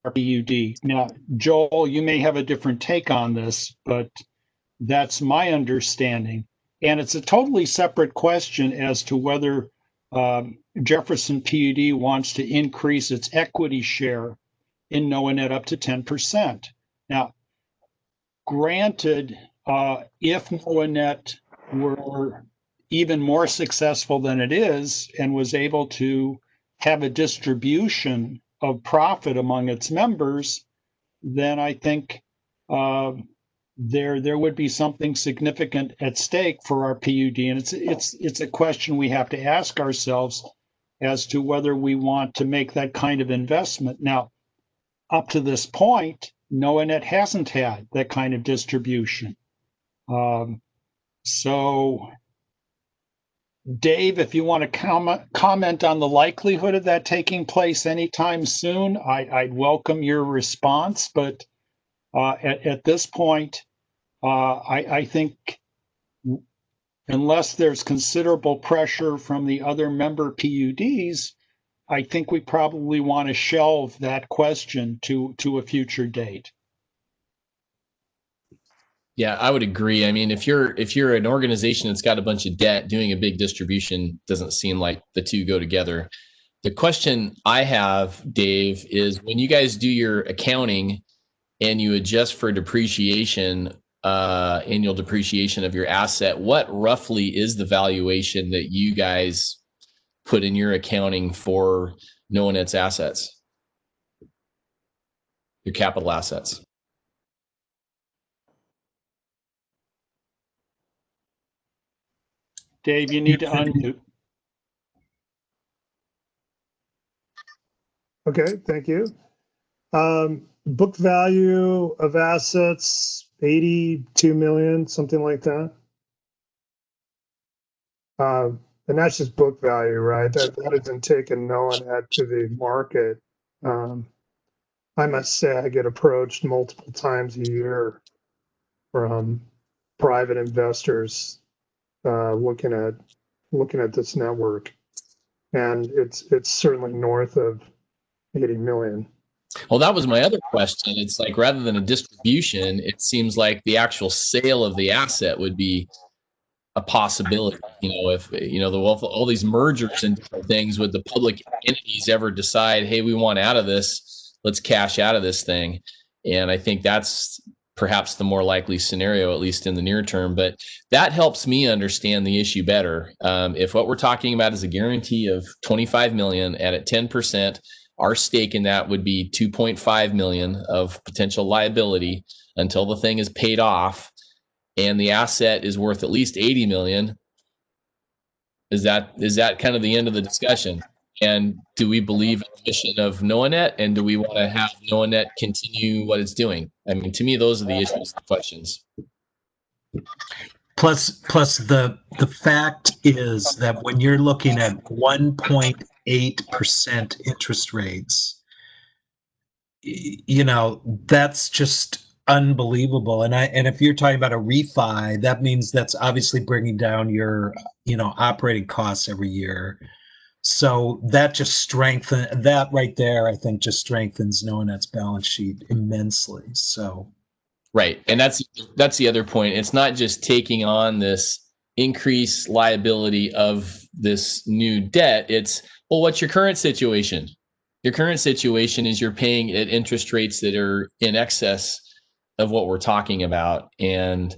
for PUD. Now, Joel, you may have a different take on this, but that's my understanding. And it's a totally separate question as to whether Jefferson PUD wants to increase its equity share in NOAANET up to 10%. Now, granted, if NOAANET were even more successful than it is and was able to have a distribution of profit among its members, then I think there would be something significant at stake for our PUD, and it's a question we have to ask ourselves as to whether we want to make that kind of investment. Now, up to this point, NOAANET hasn't had that kind of distribution. So, Dave, if you want to comment on the likelihood of that taking place anytime soon, I'd welcome your response. But at this point, I think unless there's considerable pressure from the other member PUDs, I think we probably want to shelve that question to a future date. Yeah, I would agree. I mean, if you're an organization that's got a bunch of debt, doing a big distribution doesn't seem like the two go together. The question I have, Dave, is when you guys do your accounting and you adjust for depreciation, annual depreciation of your asset, what roughly is the valuation that you guys put in your accounting for NOAANET's assets, your capital assets? Dave, you need to unmute. Okay, thank you. Book value of assets, 82 million, something like that. And that's just book value, right? That isn't taking NOAANET to the market. I must say I get approached multiple times a year from private investors looking at this network, and it's certainly north of 80 million. Well, that was my other question. It's like rather than a distribution, it seems like the actual sale of the asset would be a possibility. If all these mergers and different things, would the public entities ever decide, hey, we want out of this, let's cash out of this thing? And I think that's perhaps the more likely scenario, at least in the near term. But that helps me understand the issue better. If what we're talking about is a guarantee of 25 million at 10%, our stake in that would be 2.5 million of potential liability until the thing is paid off, and the asset is worth at least 80 million. Is that kind of the end of the discussion? And do we believe in the mission of NOAANET, and do we want to have NOAANET continue what it's doing? I mean, to me, those are the issues, the questions. Plus the fact is that when you're looking at 1.8% interest rates, that's just unbelievable. And if you're talking about a refi, that means that's obviously bringing down your operating costs every year. So that right there, I think, just strengthens NOAANET's balance sheet immensely. So right, and that's the other point. It's not just taking on this increased liability of this new debt. It's, well, what's your current situation? Your current situation is you're paying at interest rates that are in excess of what we're talking about. And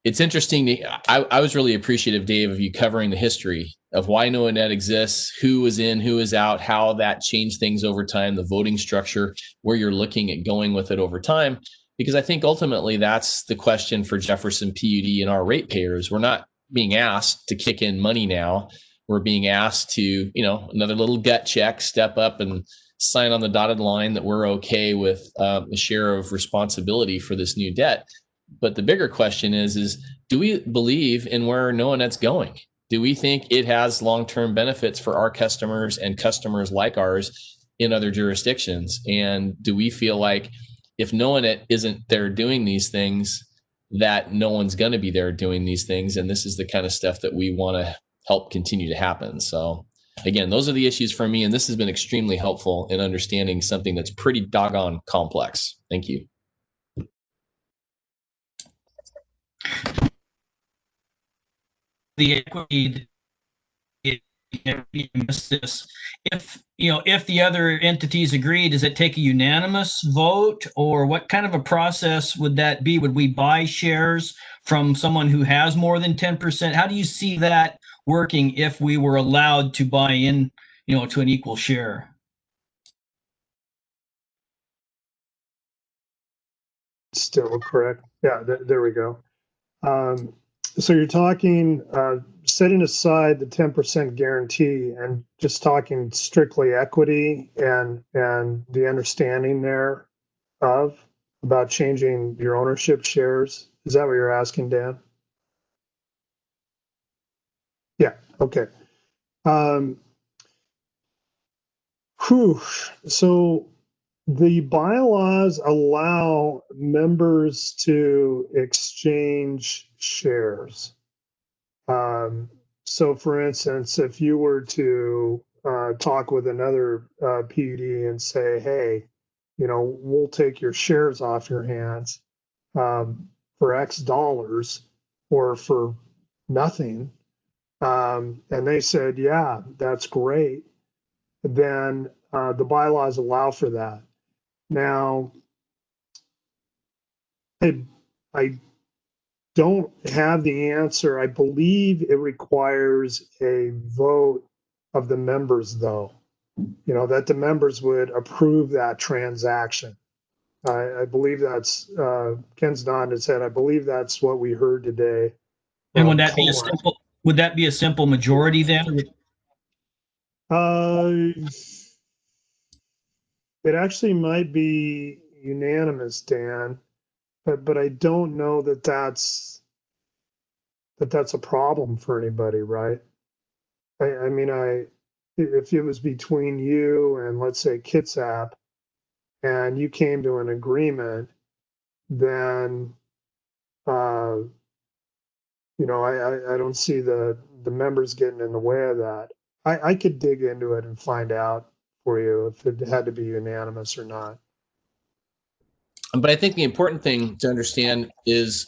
it's interesting. I was really appreciative, Dave, of you covering the history of why NOAANET exists, who is in, who is out, how that changed things over time, the voting structure, where you're looking at going with it over time. Because I think ultimately that's the question for Jefferson PUD and our ratepayers. We're not being asked to kick in money now. We're being asked to, another little gut check, step up and sign on the dotted line that we're okay with a share of responsibility for this new debt. But the bigger question is do we believe in where NOAANET's going? Do we think it has long-term benefits for our customers and customers like ours in other jurisdictions? And do we feel like if NOAANET isn't there doing these things, that no one's going to be there doing these things? And this is the kind of stuff that we want to help continue to happen. So again, those are the issues for me. And this has been extremely helpful in understanding something that's pretty doggone complex. Thank you. The equity, this, if the other entities agree, does it take a unanimous vote, or what kind of a process would that be? Would we buy shares from someone who has more than 10%? How do you see that working if we were allowed to buy in, to an equal share? Still correct. Yeah, there we go. So you're talking setting aside the 10% guarantee and just talking strictly equity and the understanding there about changing your ownership shares. Is that what you're asking, Dan? Yeah. Okay. So the bylaws allow members to exchange shares. So for instance, if you were to talk with another PUD and say, hey, we'll take your shares off your hands for X dollars or for nothing, and they said, yeah, that's great, then the bylaws allow for that. Now, I don't have the answer. I believe it requires a vote of the members, though, that the members would approve that transaction. I believe that's Ken's nodding his head. I believe that's what we heard today. And would that be a simple majority then? It actually might be unanimous, Dan, but I don't know that that's a problem for anybody, right? I mean, if it was between you and, let's say, Kitsap, and you came to an agreement, then I don't see the members getting in the way of that. I could dig into it and find out for you if it had to be unanimous or not. But I think the important thing to understand is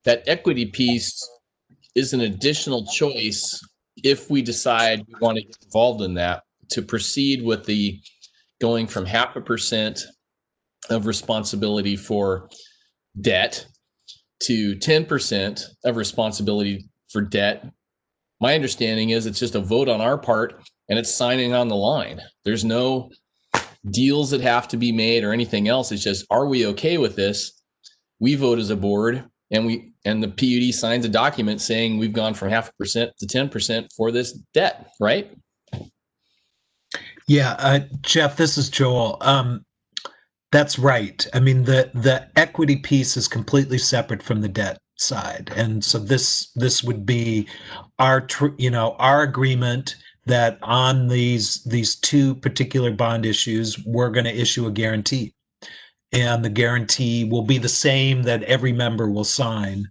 that equity piece is an additional choice if we decide we want to get involved in that, to proceed with the going from 0.5% of responsibility for debt to 10% of responsibility for debt. My understanding is it's just a vote on our part and it's signing on the line. There's no deals that have to be made or anything else. It's just, are we okay with this? We vote as a board, and the PUD signs a document saying we've gone from 0.5% to 10% for this debt, right? Yeah, Jeff, this is Joel. That's right. I mean, the equity piece is completely separate from the debt side, and so this would be our agreement that on these two particular bond issues, we're going to issue a guarantee, and the guarantee will be the same that every member will sign,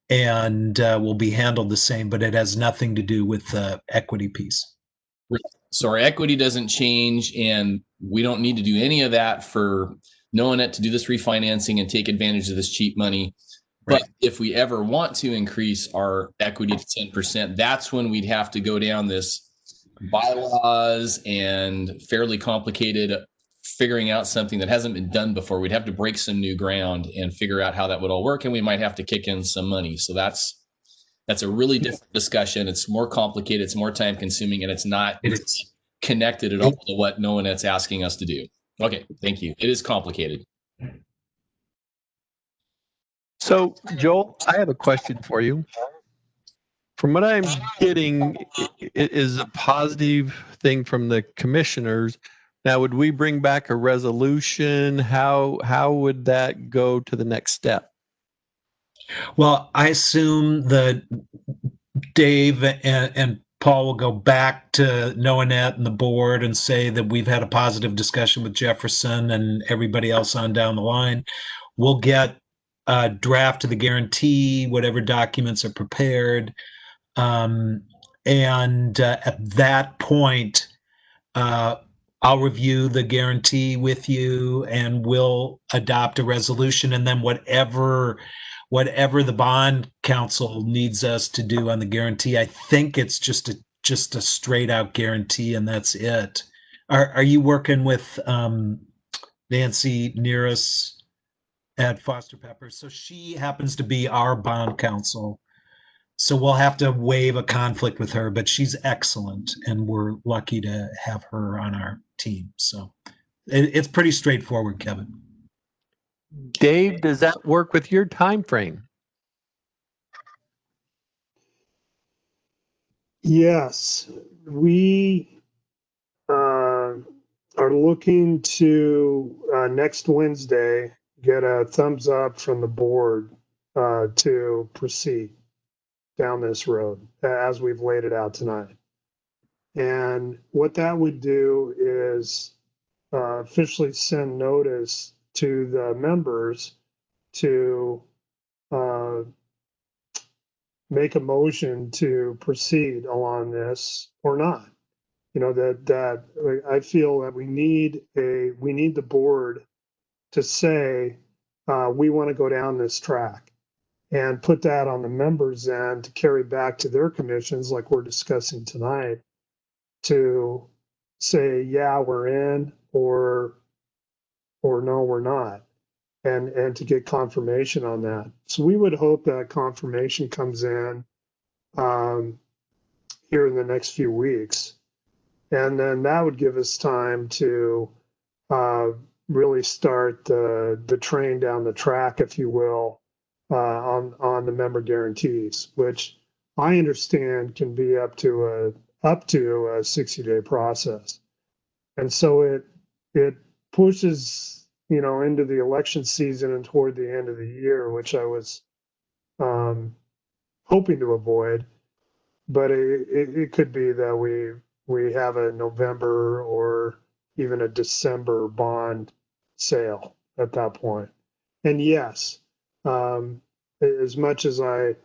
and will be handled the same, but it has nothing to do with the equity piece. So our equity doesn't change, and we don't need to do any of that for Knowing to do this refinancing and take advantage of this cheap money. Right. But if we ever want to increase our equity to 10%, that's when we'd have to go down this bylaws and fairly complicated figuring out something that hasn't been done before. We'd have to break some new ground and figure out how that would all work, and we might have to kick in some money. So that's a really different discussion. It's more complicated, it's more time consuming, and it's not connected at all to what Knowinet's asking us to do. Okay, thank you. It is complicated. So, Joel, I have a question for you. From what I'm getting, it is a positive thing from the commissioners. Now, would we bring back a resolution? How would that go to the next step? Well, I assume that Dave and Paul will go back to Knowinет and the board and say that we've had a positive discussion with Jefferson and everybody else on down the line. We'll get a draft of the guarantee, whatever documents are prepared. And at that point, I'll review the guarantee with you and we'll adopt a resolution. And then whatever the bond council needs us to do on the guarantee, I think it's just a straight out guarantee, and that's it. Are you working with Nancy Nearest at Foster Pepper? So she happens to be our bond counsel. So we'll have to waive a conflict with her, but she's excellent, and we're lucky to have her on our team. So it's pretty straightforward, Kevin. Dave, does that work with your time frame? Yes, we are looking to next Wednesday get a thumbs up from the board to proceed down this road as we've laid it out tonight. And what that would do is officially send notice to the members to make a motion to proceed along this or not. You know, that I feel that we need the board to say we want to go down this track and put that on the members end to carry back to their commissions like we're discussing tonight to say, yeah, we're in, or no, we're not, and to get confirmation on that. So we would hope that confirmation comes in here in the next few weeks. And then that would give us time to really start the train down the track, if you will, on the member guarantees, which I understand can be up to a 60-day process. And so it pushes, into the election season and toward the end of the year, which I was hoping to avoid. But it could be that we have a November or even a December bond sale at that point. And yes, as much as I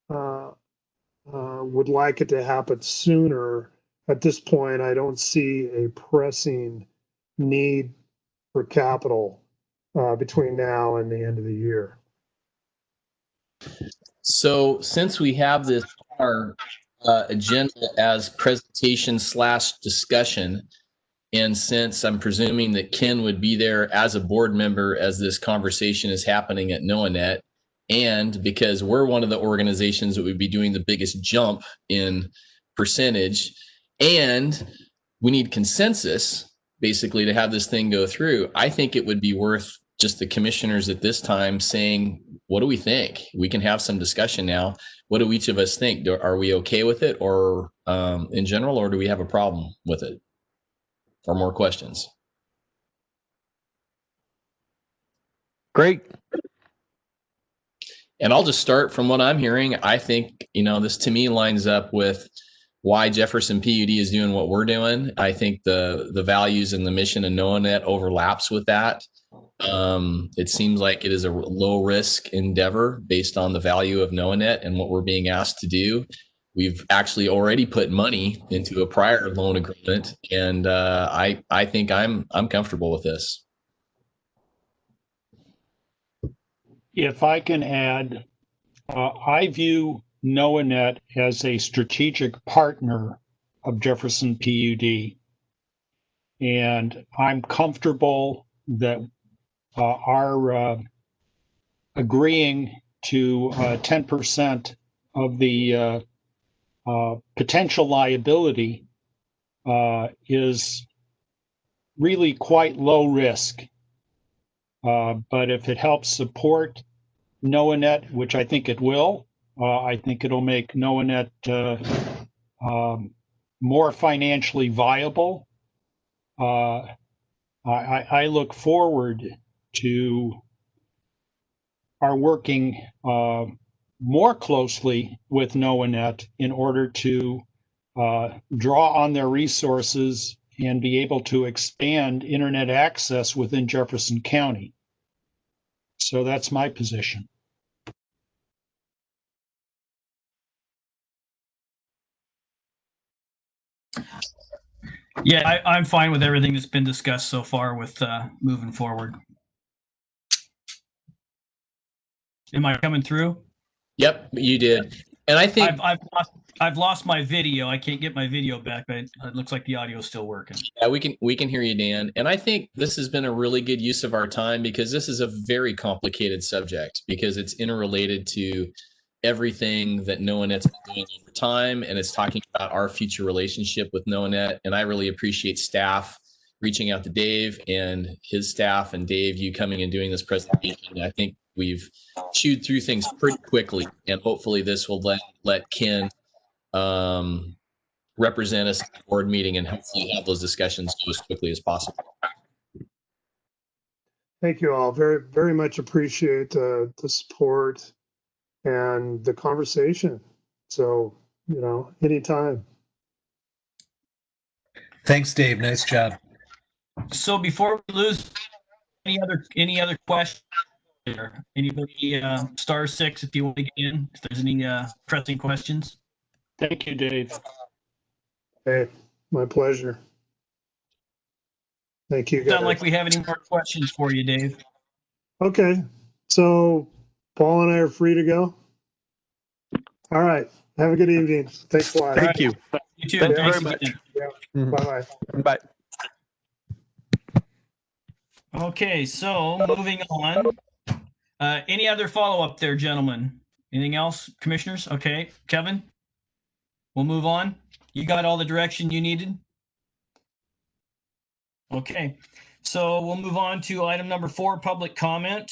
would like it to happen sooner. At this point, I don't see a pressing need for capital between now and the end of the year. So since we have this on our agenda as presentation / discussion, and since I'm presuming that Ken would be there as a board member as this conversation is happening at NOAANET, and because we're one of the organizations that would be doing the biggest jump in percentage, and we need consensus basically to have this thing go through, I think it would be worth just the commissioners at this time saying, what do we think? We can have some discussion now. What do each of us think? Are we okay with it, or in general, or do we have a problem with it? Or more questions? Great. And I'll just start from what I'm hearing. I think, this to me lines up with why Jefferson PUD is doing what we're doing. I think the values and the mission of NOAANET overlaps with that. It seems like it is a low risk endeavor based on the value of NOAANET and what we're being asked to do. We've actually already put money into a prior loan agreement, and I think I'm comfortable with this. If I can add, I view NOAANET as a strategic partner of Jefferson PUD, and I'm comfortable that our agreeing to 10% of the potential liability is really quite low risk. But if it helps support NOAANET, which I think it will, I think it'll make NOAANET more financially viable. I look forward to our working more closely with NOAANET in order to draw on their resources and be able to expand internet access within Jefferson County. So that's my position. Yeah, I'm fine with everything that's been discussed so far with moving forward. Am I coming through? Yep, you did. And I think I've lost my video. I can't get my video back, but it looks like the audio is still working. Yeah, we can hear you, Dan. And I think this has been a really good use of our time, because this is a very complicated subject, because it's interrelated to everything that NOAANET's been doing over time, and it's talking about our future relationship with NOAANET. And I really appreciate staff reaching out to Dave and his staff, and Dave, you coming and doing this presentation. I think we've chewed through things pretty quickly, and hopefully this will let Ken represent us at the board meeting and hopefully have those discussions go as quickly as possible. Thank you all. Very, very much appreciate the support and the conversation. So, anytime. Thanks, Dave. Nice job. So before we lose, any other questions? Anybody *6 if you want to get in, if there's any pressing questions. Thank you, Dave. Hey, my pleasure. Thank you, guys. Doesn't like we have any more questions for you, Dave. Okay, so Paul and I are free to go. All right. Have a good evening. Thanks a lot. Thank you. You too. Thank you Thanks very much. again. Yeah. Bye-bye. Bye. Okay, so moving on. Any other follow-up there, gentlemen? Anything else, commissioners? Okay, Kevin, we'll move on. You got all the direction you needed? Okay, so we'll move on to item number 4, public comment.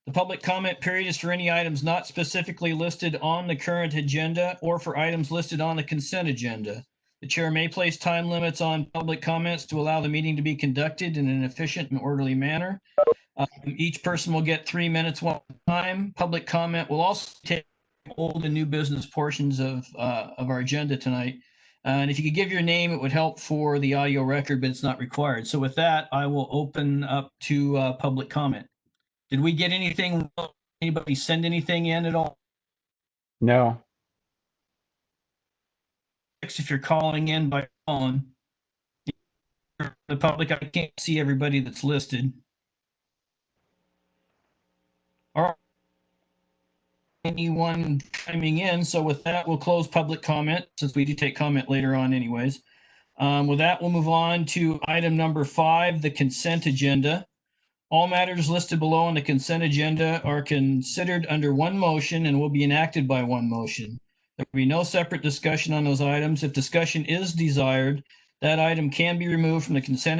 The public comment period is for any items not specifically listed on the current agenda or for items listed on the consent agenda. The chair may place time limits on public comments to allow the meeting to be conducted in an efficient and orderly manner. Each person will get 3 minutes one time. Public comment will also take old and new business portions of our agenda tonight. And if you could give your name, it would help for the audio record, but it's not required. So with that, I will open up to public comment. Did we get anything? Anybody send anything in at all? No. if you're calling in by phone. The public, I can't see everybody that's listed. All right. Anyone chiming in? So with that, we'll close public comment since we do take comment later on anyways. With that, we'll move on to item number 5, the consent agenda. All matters listed below on the consent agenda are considered under one motion and will be enacted by one motion. There will be no separate discussion on those items. If discussion is desired, that item can be removed from the consent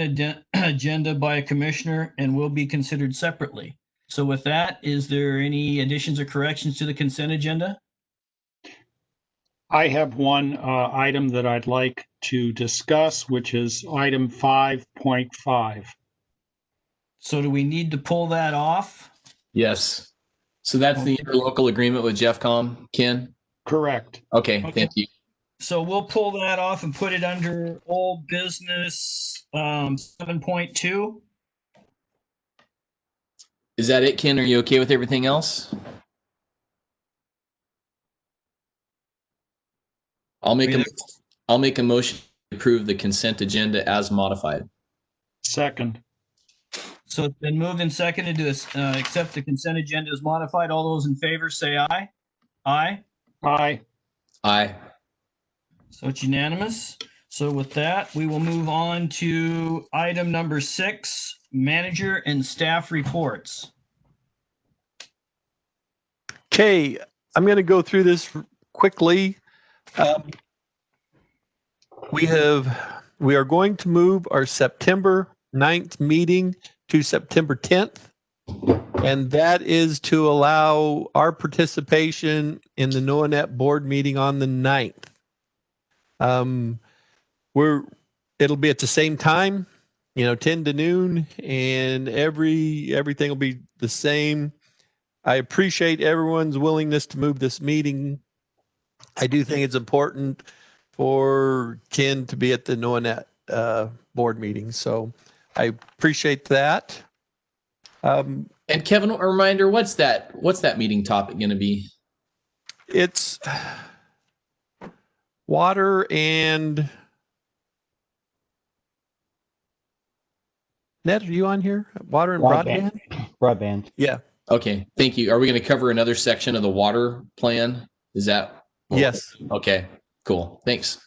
agenda by a commissioner and will be considered separately. So with that, is there any additions or corrections to the consent agenda? I have one item that I'd like to discuss, which is item 5.5. So do we need to pull that off? Yes. So that's the interlocal agreement with Jeffcom, Ken? Correct. Okay, thank you. So we'll pull that off and put it under old business 7.2. Is that it, Ken? Are you okay with everything else? I'll make a motion to approve the consent agenda as modified. Second. So it's been moved and seconded to accept the consent agenda as modified. All those in favor say aye. Aye. Aye. Aye. So it's unanimous. So with that, we will move on to item number 6, manager and staff reports. Okay, I'm going to go through this quickly. We are going to move our September 9th meeting to September 10th, and that is to allow our participation in the NOAANET board meeting on the 9th. It'll be at the same time, 10 to noon, and everything will be the same. I appreciate everyone's willingness to move this meeting. I do think it's important for Ken to be at the NOAANET board meeting, so I appreciate that. And Kevin, a reminder, what's that meeting topic going to be? It's water and Ned, are you on here? Water and broadband? Broadband. Yeah. Okay, thank you. Are we going to cover another section of the water plan? Is that? Yes. Okay, cool. Thanks.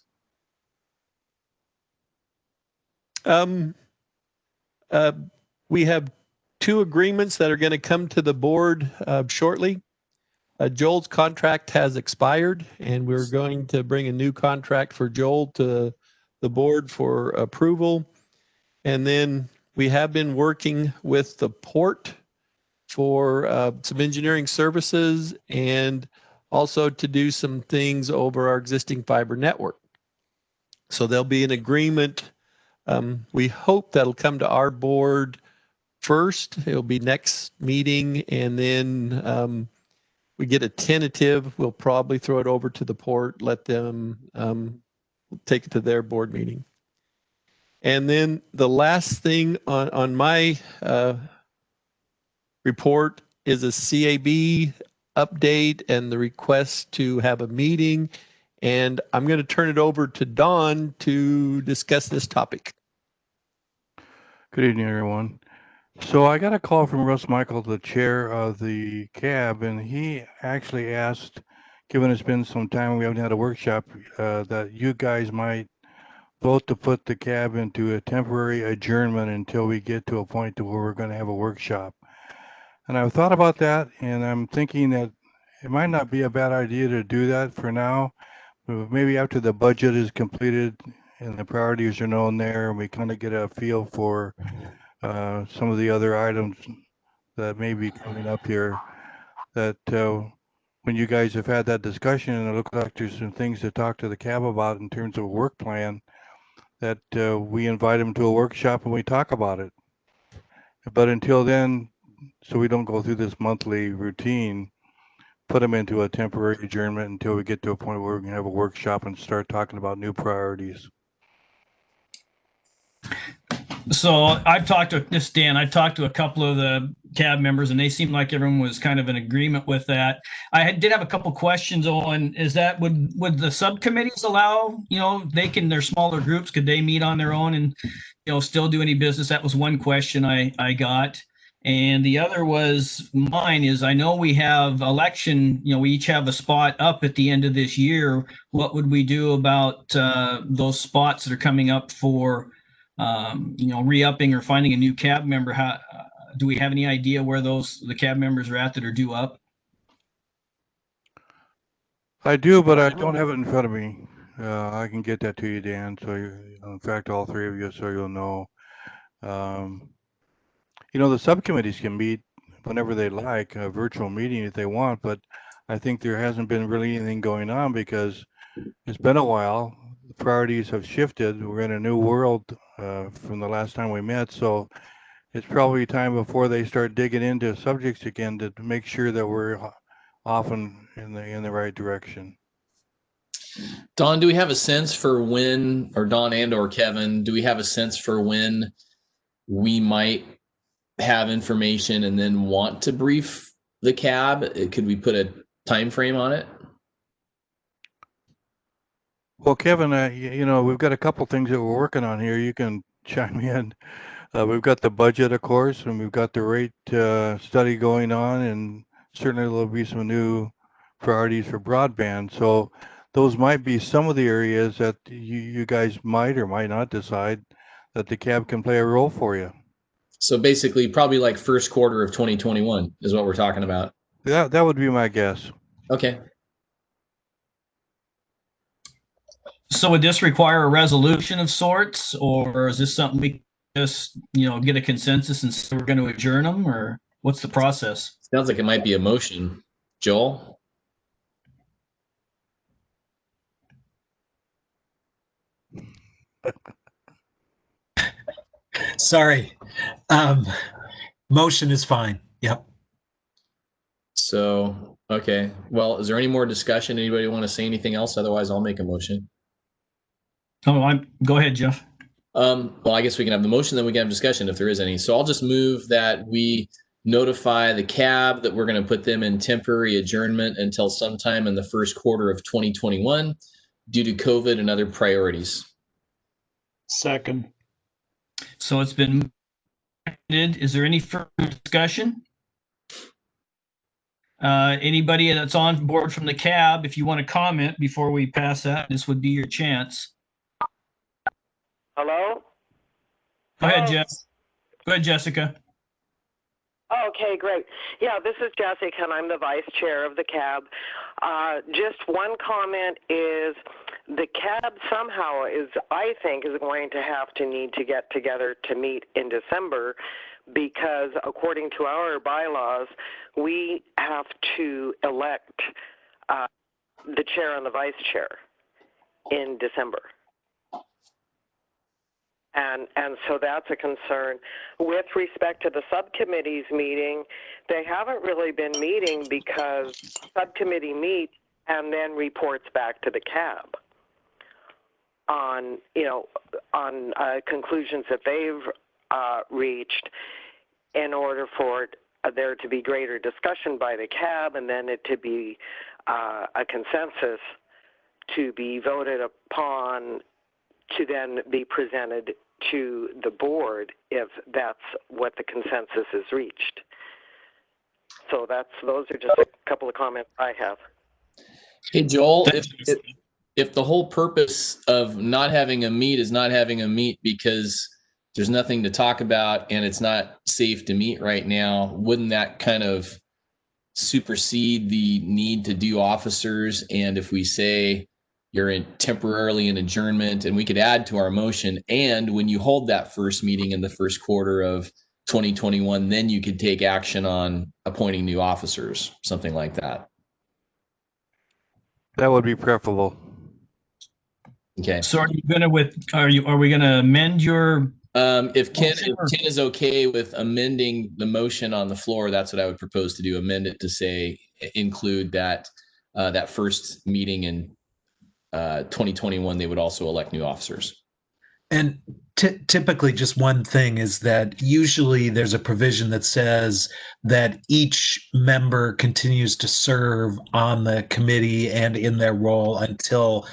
We have 2 agreements that are going to come to the board shortly. Joel's contract has expired, and we're going to bring a new contract for Joel to the board for approval. And then we have been working with the port for some engineering services and also to do some things over our existing fiber network. So there'll be an agreement. We hope that'll come to our board first. It'll be next meeting, and then we get a tentative. We'll probably throw it over to the port, let them take it to their board meeting. And then the last thing on my report is a CAB update and the request to have a meeting. And I'm going to turn it over to Don to discuss this topic. Good evening, everyone. So I got a call from Russ Michael, the chair of the CAB, and he actually asked, given it's been some time, we haven't had a workshop, that you guys might vote to put the CAB into a temporary adjournment until we get to a point to where we're going to have a workshop. And I've thought about that, and I'm thinking that it might not be a bad idea to do that for now. But maybe after the budget is completed and the priorities are known there, and we kind of get a feel for some of the other items that may be coming up here, that when you guys have had that discussion and it looks like there's some things to talk to the CAB about in terms of a work plan, that we invite them to a workshop and we talk about it. But until then, so we don't go through this monthly routine, put them into a temporary adjournment until we get to a point where we can have a workshop and start talking about new priorities. So I've talked to this Dan. I've talked to a couple of the cab members, and they seemed like everyone was kind of in agreement with that. Did have a couple questions on: is that would the subcommittees allow? They're smaller groups. Could they meet on their own and still do any business? That was one question I got. And the other was mine is I know we have election, we each have a spot up at the end of this year. What would we do about those spots that are coming up for, re-upping or finding a new cab member? How do we have any idea where the cab members are at that are due up? I do, but I don't have it in front of me. I can get that to you, Dan. So, in fact, all three of you, so you'll know. The subcommittees can meet whenever they like, a virtual meeting if they want, but I think there hasn't been really anything going on because it's been a while. The priorities have shifted. We're in a new world from the last time we met, so it's probably time before they start digging into subjects again to make sure that we're often in the right direction. Don, do we have a sense for when, or Don and or Kevin, do we have a sense for when we might have information and then want to brief the cab? Could we put a time frame on it? Well, Kevin, we've got a couple things that we're working on here. You can chime in. We've got the budget, of course, and we've got the rate study going on, and certainly there'll be some new priorities for broadband. So those might be some of the areas that you guys might or might not decide that the cab can play a role for you. So basically, probably like first quarter of 2021 is what we're talking about. That would be my guess. Okay. So would this require a resolution of sorts, or is this something we just, get a consensus and say we're going to adjourn them, or what's the process? Sounds like it might be a motion. Joel? Sorry. Motion is fine. Yep. So, okay. Well, is there any more discussion? Anybody want to say anything else? Otherwise, I'll make a motion. Go ahead, Jeff. Well, I guess we can have the motion, then we can have discussion if there is any. So I'll just move that we notify the cab that we're going to put them in temporary adjournment until sometime in the first quarter of 2021 due to COVID and other priorities. Second. So it's been ended. Is there any further discussion? Anybody that's on board from the cab, if you want to comment before we pass that, this would be your chance. Hello? Go ahead, Jeff. Go ahead, Jessica. Okay, great. Yeah, this is Jessica, and I'm the vice chair of the cab. Just one comment is the cab somehow I think, is going to have to need to get together to meet in December because according to our bylaws, we have to elect the chair and the vice chair in December. And so that's a concern. With respect to the subcommittees meeting, they haven't really been meeting because subcommittee meets and then reports back to the cab on, conclusions that they've reached in order for there to be greater discussion by the cab and then it to be a consensus to be voted upon to then be presented to the board if that's what the consensus is reached. So those are just a couple of comments I have. Hey, Joel, if the whole purpose of not having a meet is not having a meet because there's nothing to talk about and it's not safe to meet right now, wouldn't that kind of supersede the need to do officers? And if we say you're temporarily in adjournment, and we could add to our motion, and when you hold that first meeting in the first quarter of 2021, then you could take action on appointing new officers, something like that. That would be preferable. Okay. So are we gonna amend your? If Ken is okay with amending the motion on the floor, that's what I would propose to do. Amend it to say include that that first meeting in 2021, they would also elect new officers. And typically just one thing is that usually there's a provision that says that each member continues to serve on the committee and in their role until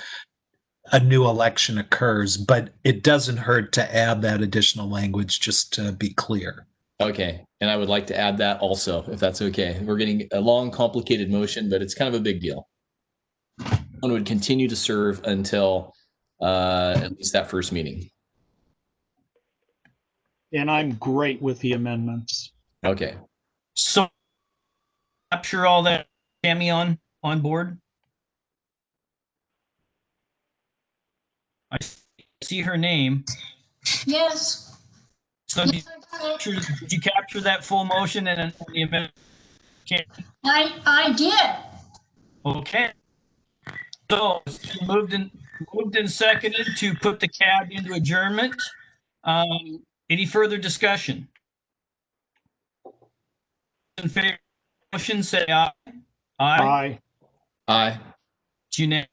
a new election occurs, but it doesn't hurt to add that additional language just to be clear. Okay, and I would like to add that also, if that's okay. We're getting a long, complicated motion, but it's kind of a big deal. One would continue to serve until at least that first meeting. And I'm great with the amendments. Okay. So capture all that, Tammy, on board. I see her name. Yes. So did you capture that full motion and the amendment? I did. Okay. So moved and seconded to put the CAB into adjournment. Any further discussion? In favor of the motion, say aye. Aye. Aye. It's unanimous.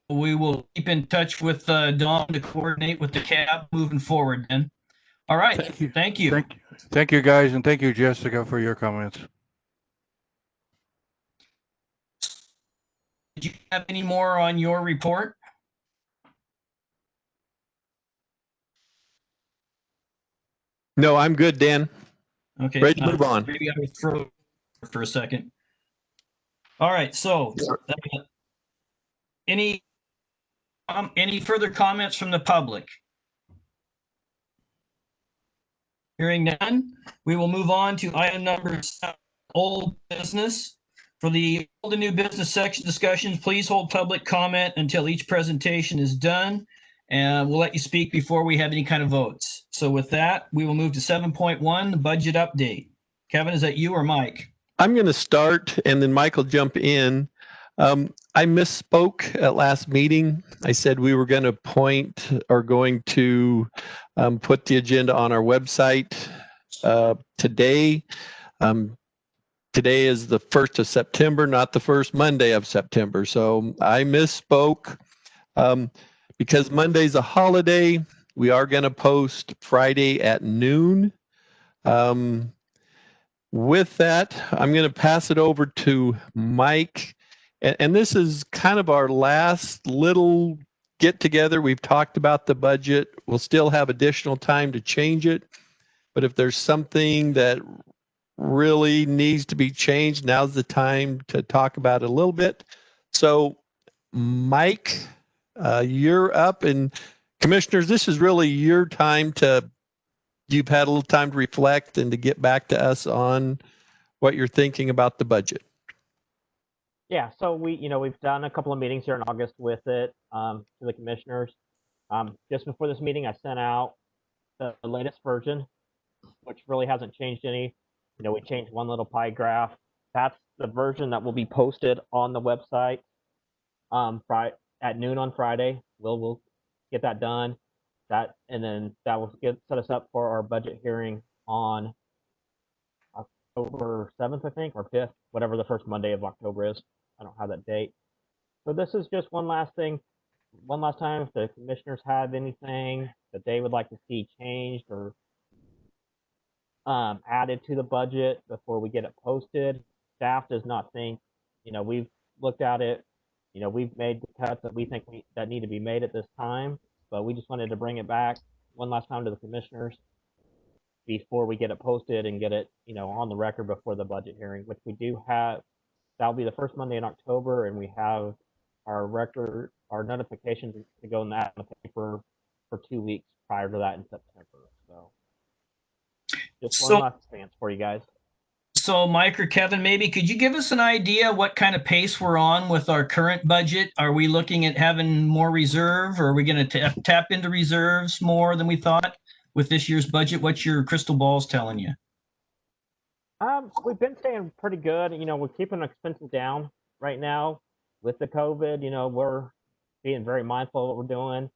We will keep in touch with Dawn to coordinate with the CAB moving forward then. All right. Thank you. Thank you. Thank you, guys, and thank you, Jessica, for your comments. Did you have any more on your report? No, I'm good, Dan. Okay. Ready to move on. Maybe I was frozen for a second. All right. So any further comments from the public? Hearing none, we will move on to item number 7, old business. For the old and new business section discussions, please hold public comment until each presentation is done, and we'll let you speak before we have any kind of votes. So with that, we will move to 7.1, the budget update. Kevin, is that you or Mike? I'm going to start and then Michael jump in. I misspoke at last meeting. I said we were going to put the agenda on our website today. Today is the 1st of September, not the first Monday of September. So I misspoke. Because Monday's a holiday, we are going to post Friday at noon. With that, I'm going to pass it over to Mike. And this is kind of our last little get together. We've talked about the budget. We'll still have additional time to change it. But if there's something that really needs to be changed, now's the time to talk about it a little bit. So, Mike, you're up. And commissioners, this is really your time you've had a little time to reflect and to get back to us on what you're thinking about the budget. Yeah, so we've done a couple of meetings here in August with it to the commissioners. Just before this meeting, I sent out the latest version, which really hasn't changed any. We changed one little pie graph. That's the version that will be posted on the website at noon on Friday. We'll get that done. And then that will set us up for our budget hearing on October 7th, I think, or 5th, whatever the first Monday of October is. I don't have that date. So this is just one last thing. One last time, if the commissioners have anything that they would like to see changed or added to the budget before we get it posted, staff does not think, we've looked at it, we've made the cuts that we think that need to be made at this time, but we just wanted to bring it back one last time to the commissioners before we get it posted and get it, on the record before the budget hearing, which we do have. That'll be the first Monday in October, and we have our notification to go in that in the paper for 2 weeks prior to that in September. So just one last chance for you guys. So Mike or Kevin, maybe could you give us an idea what kind of pace we're on with our current budget? Are we looking at having more reserve, or are we going to tap into reserves more than we thought with this year's budget? What's your crystal balls telling you? We've been staying pretty good. We're keeping expenses down right now with the COVID. We're being very mindful of what we're doing.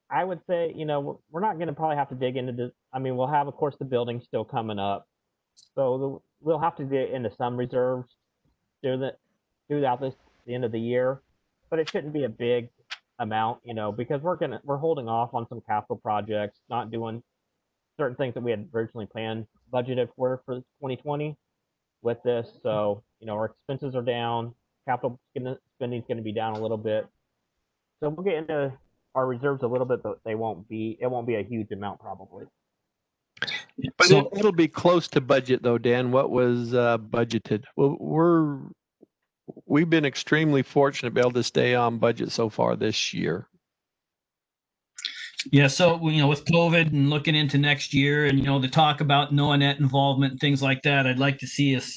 I would say, we're not going to probably have to dig into this. We'll have, of course, the building still coming up. So we'll have to get into some reserves throughout the end of the year. But it shouldn't be a big amount, because we're holding off on some capital projects, not doing certain things that we had originally planned, budgeted for 2020 with this. So, our expenses are down, capital spending is going to be down a little bit. So we'll get into our reserves a little bit, but it won't be a huge amount probably. But it'll be close to budget though, Dan. What was budgeted? Well, we've been extremely fortunate to be able to stay on budget so far this year. Yeah, so with COVID and looking into next year, and the talk about NOAA involvement and things like that, I'd like to see us,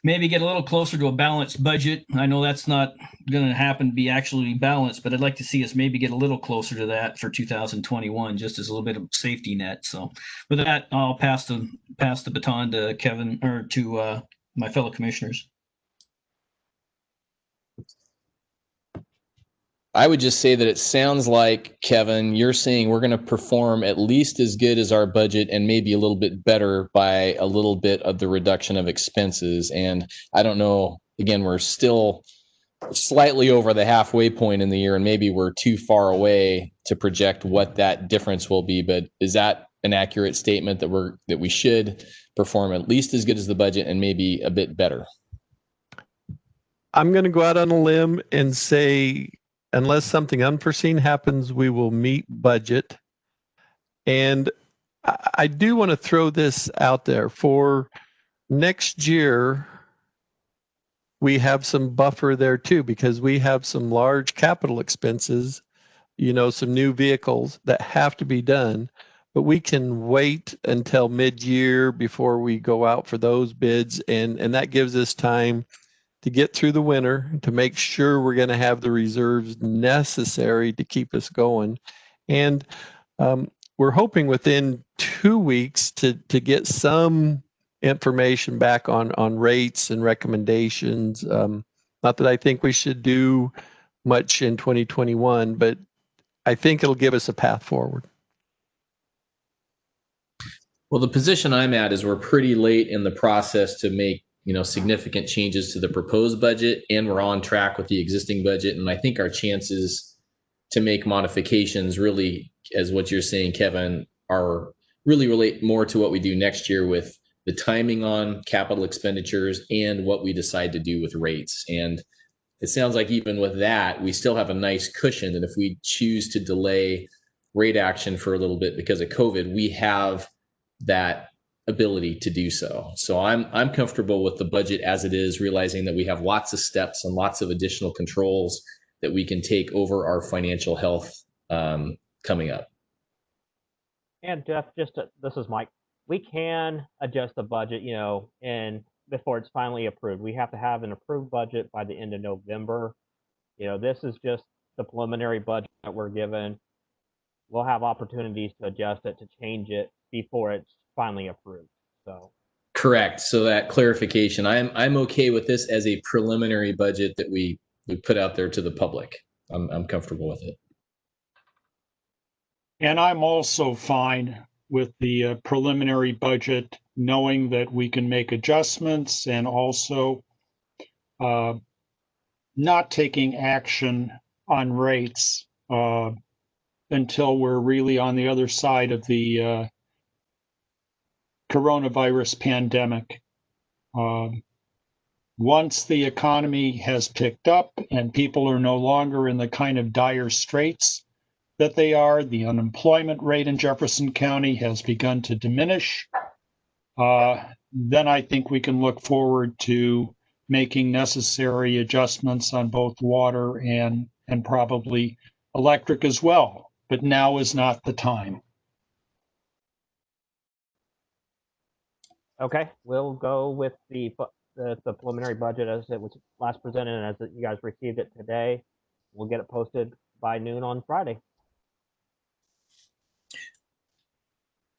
maybe get a little closer to a balanced budget. I know that's not going to happen to be actually balanced, but I'd like to see us maybe get a little closer to that for 2021, just as a little bit of safety net. So, with that, I'll pass the baton to Kevin, or to my fellow commissioners. I would just say that it sounds like, Kevin, you're saying we're going to perform at least as good as our budget and maybe a little bit better by a little bit of the reduction of expenses. And I don't know, again, we're still slightly over the halfway point in the year, and maybe we're too far away to project what that difference will be. But is that an accurate statement that we should perform at least as good as the budget and maybe a bit better? I'm going to go out on a limb and say, unless something unforeseen happens, we will meet budget. And I do want to throw this out there for next year. We have some buffer there too, because we have some large capital expenses, some new vehicles that have to be done, but we can wait until mid-year before we go out for those bids. And that gives us time to get through the winter, to make sure we're going to have the reserves necessary to keep us going. And we're hoping within 2 weeks to get some information back on rates and recommendations. Not that I think we should do much in 2021, but I think it'll give us a path forward. Well, the position I'm at is we're pretty late in the process to make significant changes to the proposed budget, and we're on track with the existing budget. And I think our chances to make modifications really, as what you're saying, Kevin, are really relate more to what we do next year with the timing on capital expenditures and what we decide to do with rates. And it sounds like even with that, we still have a nice cushion. And if we choose to delay rate action for a little bit because of COVID, we have that ability to do so. So I'm comfortable with the budget as it is, realizing that we have lots of steps and lots of additional controls that we can take over our financial health coming up. And Jeff, this is Mike. We can adjust the budget, and before it's finally approved. We have to have an approved budget by the end of November. This is just the preliminary budget that we're given. We'll have opportunities to adjust it, to change it before it's finally approved. So correct. So that clarification, I'm okay with this as a preliminary budget that we put out there to the public. I'm comfortable with it. And I'm also fine with the preliminary budget, knowing that we can make adjustments, and also not taking action on rates until we're really on the other side of the coronavirus pandemic. Once the economy has picked up and people are no longer in the kind of dire straits that they are, the unemployment rate in Jefferson County has begun to diminish, then I think we can look forward to making necessary adjustments on both water and probably electric as well. But now is not the time. Okay, we'll go with the preliminary budget as it was last presented and as you guys received it today. We'll get it posted by noon on Friday.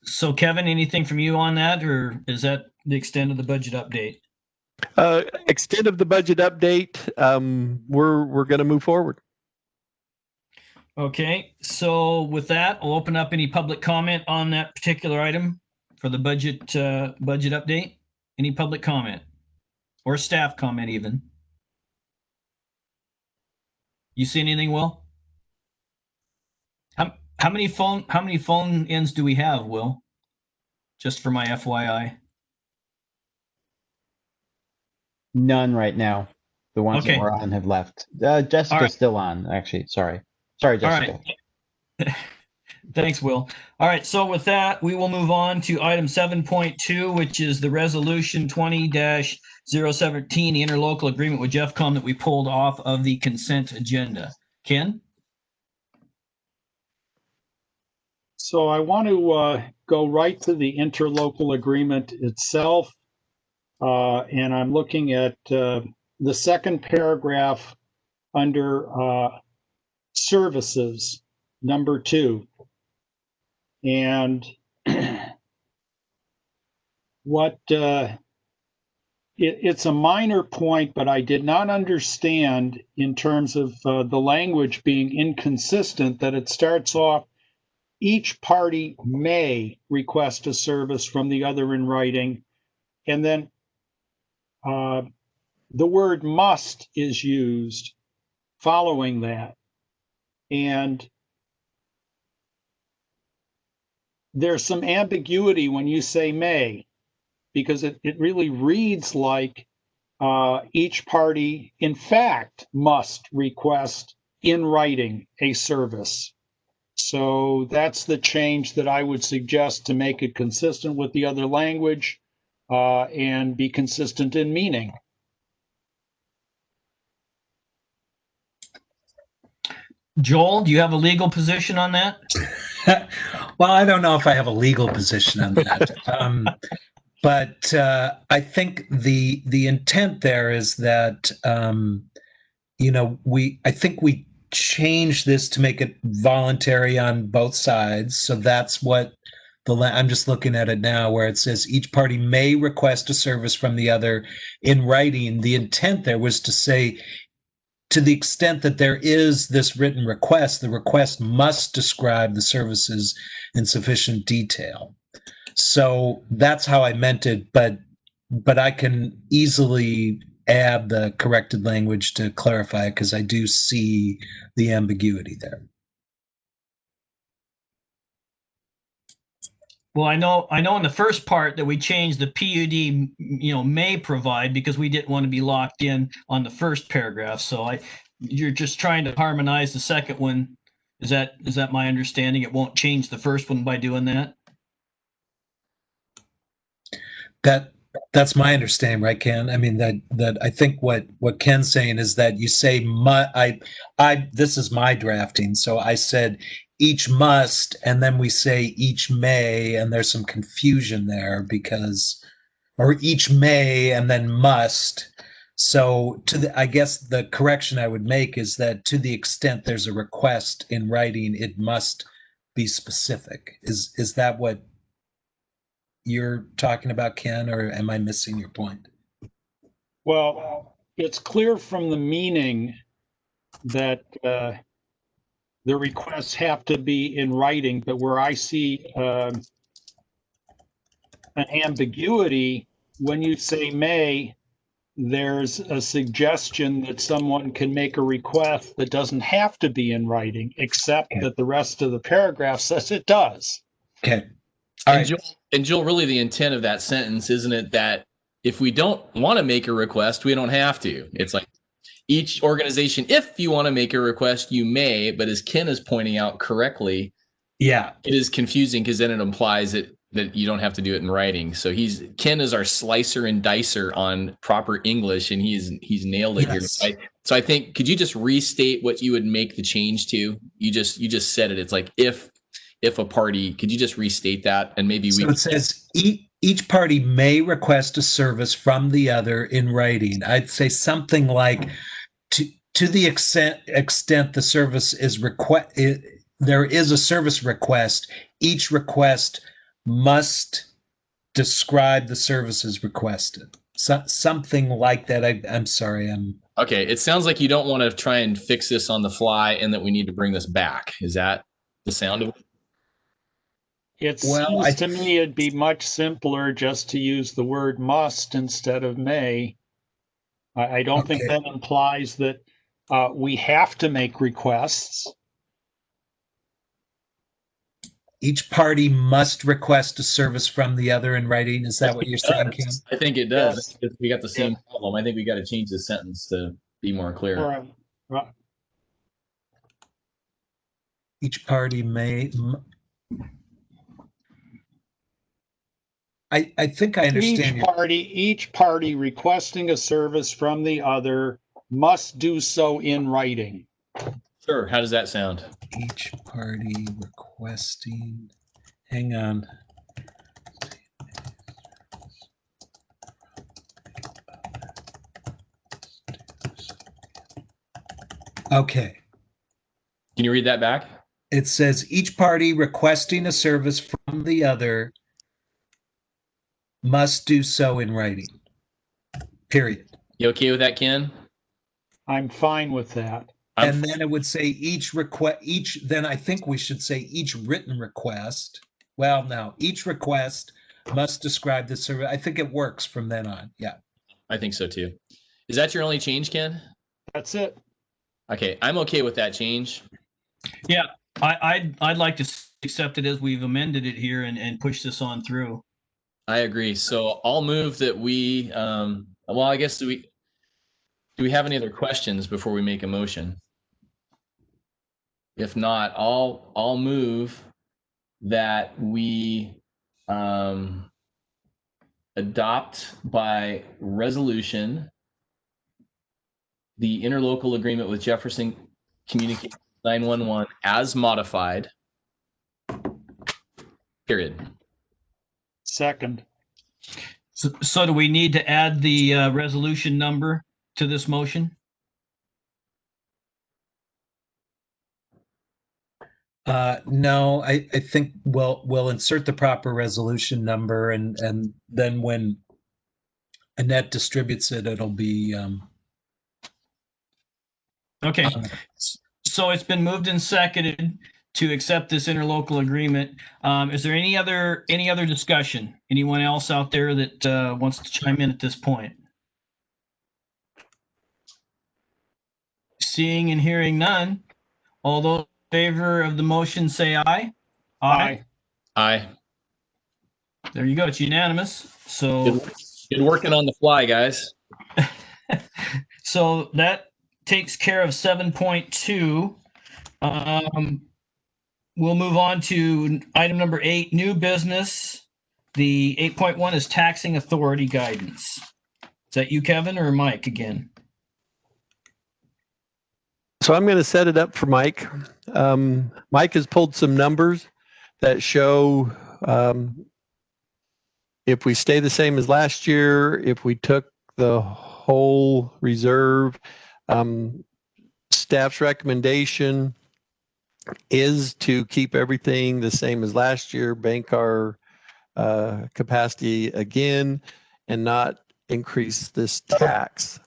So Kevin, anything from you on that, or is that the extent of the budget update? Extent of the budget update, we're going to move forward. Okay, so with that, I'll open up any public comment on that particular item for the budget update. Any public comment or staff comment even? You see anything, Will? How many phone ins do we have, Will? Just for my FYI. None right now. The ones Okay. that were on have left. Jessica's right. still on, actually. Sorry, Jessica. All right. Thanks, Will. All right, so with that, we will move on to item 7.2, which is the resolution 20-017, the interlocal agreement with Jeffcom that we pulled off of the consent agenda. Ken? So I want to go right to the interlocal agreement itself. And I'm looking at the second paragraph under services, number 2. And what it's a minor point, but I did not understand in terms of the language being inconsistent, that it starts off, each party may request a service from the other in writing, and then the word must is used following that. And there's some ambiguity when you say may, because it really reads like each party, in fact, must request in writing a service. So that's the change that I would suggest to make it consistent with the other language and be consistent in meaning. Joel, do you have a legal position on that? Well, I don't know if I have a legal position on that. But I think the intent there is that I think we changed this to make it voluntary on both sides. So that's what I'm just looking at it now, where it says each party may request a service from the other in writing. The intent there was to say, to the extent that there is this written request, the request must describe the services in sufficient detail. So that's how I meant it, but I can easily add the corrected language to clarify it, because I do see the ambiguity there. Well, I know in the first part that we changed the PUD, may provide, because we didn't want to be locked in on the first paragraph. So you're just trying to harmonize the second one. Is that my understanding? It won't change the first one by doing that? That's my understanding, right, Ken? I mean, that I think what Ken's saying is that you say this is my drafting, so I said each must, and then we say each may, and there's some confusion there or each may and then must. So I guess the correction I would make is that to the extent there's a request in writing, it must be specific. Is that what you're talking about, Ken, or am I missing your point? Well, it's clear from the meaning that the requests have to be in writing, but where I see an ambiguity, when you say may, there's a suggestion that someone can make a request that doesn't have to be in writing, except that the rest of the paragraph says it does. Okay. All right. Joel, really the intent of that sentence, isn't it, that if we don't want to make a request, we don't have to. It's like each organization, if you want to make a request, you may, but as Ken is pointing out correctly, yeah, it is confusing because then it implies that you don't have to do it in writing. So Ken is our slicer and dicer on proper English, and he's nailed it yes. here. So I think, could you just restate what you would make the change to? You just said it. It's like if a party, could you just restate that? And maybe it says each party may request a service from the other in writing. I'd say something like to the extent the service is there is a service request, each request must describe the services requested. Something like that. I'm sorry. Okay. It sounds like you don't want to try and fix this on the fly and that we need to bring this back. Is that the sound of it? It seems to me it'd be much simpler just to use the word must instead of may. I don't think that implies that we have to make requests. Each party must request a service from the other in writing. Is that what you're saying, Ken? I think it does. Yes. We got the same Yeah. problem. I think we got to change the sentence to be more clear. All right. Right. Each party may. I think I understand. Each party requesting a service from the other must do so in writing. Sure. How does that sound? Each party requesting. Hang on. Okay. Can you read that back? It says each party requesting a service from the other must do so in writing. Period. You okay with that, Ken? I'm fine with that. And then it would say each then I think we should say each written request. Well, no, each request must describe the service. I think it works from then on. Yeah. I think so too. Is that your only change, Ken? That's it. Okay, I'm okay with that change. Yeah, I'd like to accept it as we've amended it here and push this on through. I agree. So I'll move that we. Well, I guess do we have any other questions before we make a motion? If not, I'll move that we adopt by resolution the interlocal agreement with Jefferson Communications 911 as modified. Period. Second. So do we need to add the resolution number to this motion? No, I think we'll insert the proper resolution number and then when Annette distributes it, it'll be Okay. So it's been moved and seconded to accept this interlocal agreement. Is there any other discussion? Anyone else out there that wants to chime in at this point? Seeing and hearing none, all those in favor of the motion say aye. Aye. Aye. There you go. It's unanimous. So good working on the fly, guys. So that takes care of 7.2. We'll move on to item number 8, new business. The 8.1 is taxing authority guidance. Is that you, Kevin, or Mike again? So I'm going to set it up for Mike. Mike has pulled some numbers that show if we stay the same as last year, if we took the whole reserve, staff's recommendation is to keep everything the same as last year, bank our capacity again, and not increase this tax.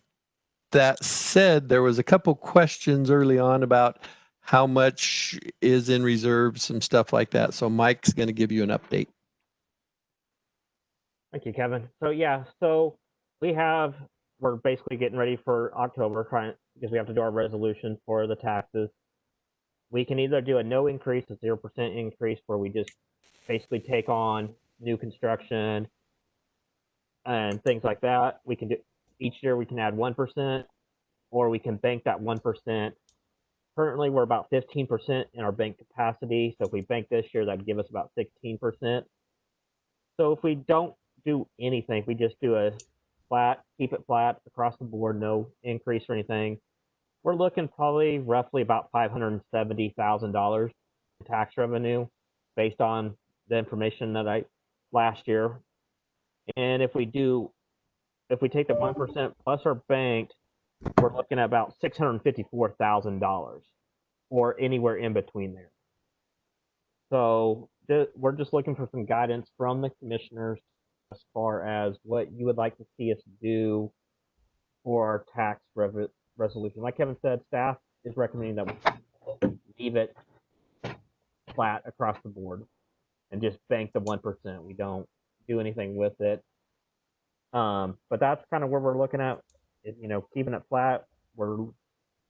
That said, there was a couple questions early on about how much is in reserve, some stuff like that. So Mike's going to give you an update. Thank you, Kevin. So yeah, so we're basically getting ready for October, because we have to do our resolution for the taxes. We can either do a no increase, a 0% increase, where we just basically take on new construction and things like that. We can do each year we can add 1%, or we can bank that 1%. Currently, we're about 15% in our bank capacity. So if we bank this year, that'd give us about 16%. So if we don't do anything, if we just do a flat, keep it flat across the board, no increase or anything, we're looking probably roughly about $570,000 in tax revenue based on the information that last year. And if we take the 1% plus our banked, we're looking at about $654,000 or anywhere in between there. So we're just looking for some guidance from the commissioners as far as what you would like to see us do for our tax resolution. Like Kevin said, staff is recommending that we leave it flat across the board and just bank the 1%. We don't do anything with it. But that's kind of where we're looking at, keeping it flat.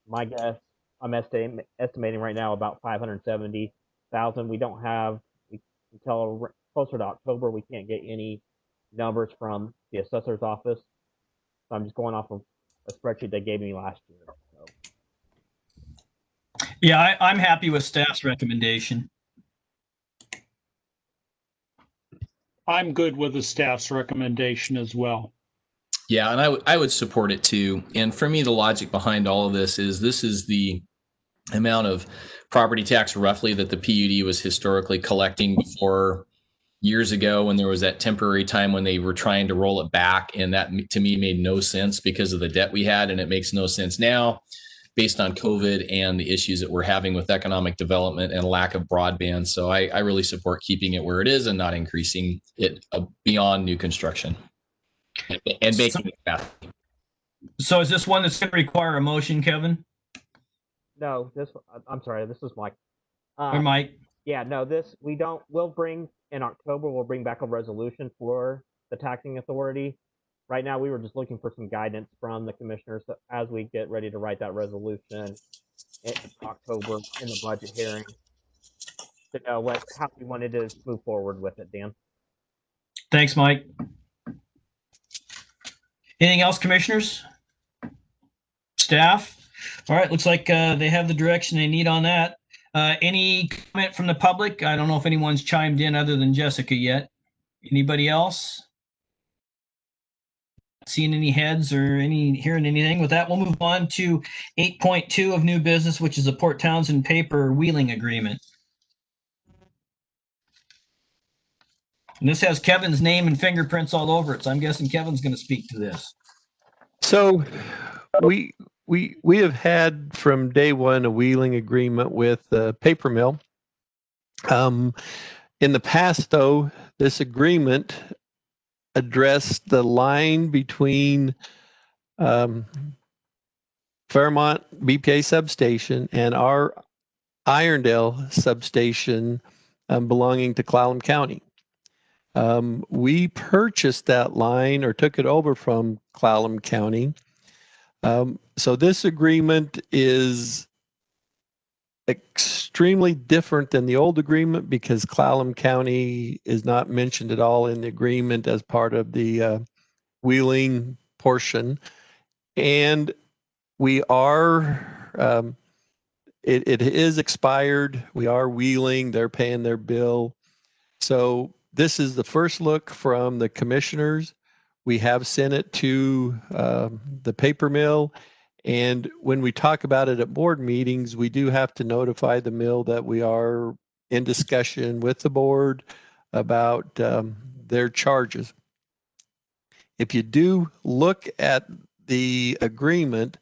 My guess, I'm estimating right now about $570,000. We until closer to October. We can't get any numbers from the assessor's office. So I'm just going off of a spreadsheet they gave me last year. So. Yeah, I'm happy with staff's recommendation. I'm good with the staff's recommendation as well. Yeah, and I would support it too. And for me, the logic behind all of this is the amount of property tax roughly that the PUD was historically collecting before years ago, when there was that temporary time when they were trying to roll it back. And that to me made no sense because of the debt we had. And it makes no sense now based on COVID and the issues that we're having with economic development and lack of broadband. So I really support keeping it where it is and not increasing it beyond new construction and making it fast. So is this one that's going to require a motion, Kevin? No, I'm sorry, this is Mike. Or Mike? Yeah, no, we'll bring, in October, we'll bring back a resolution for the taxing authority. Right now, we were just looking for some guidance from the commissioners as we get ready to write that resolution in October in the budget hearing to know how we wanted to move forward with it, Dan. Thanks, Mike. Anything else, commissioners? Staff? All right, looks like they have the direction they need on that. Any comment from the public? I don't know if anyone's chimed in other than Jessica yet. Anybody else? Seeing any heads or hearing anything? With that, we'll move on to 8.2 of new business, which is a Port Townsend paper wheeling agreement. And this has Kevin's name and fingerprints all over it, so I'm guessing Kevin's going to speak to this. So we have had from day one a wheeling agreement with the paper mill. In the past, though, this agreement addressed the line between Fairmont BPA substation and our Irondale substation belonging to Clallam County. We purchased that line or took it over from Clallam County. So this agreement is extremely different than the old agreement because Clallam County is not mentioned at all in the agreement as part of the wheeling portion. And we are, it is expired. We are wheeling, they're paying their bill. So this is the first look from the commissioners. We have sent it to the paper mill. And when we talk about it at board meetings, we do have to notify the mill that we are in discussion with the board about their charges. If you do look at the agreement,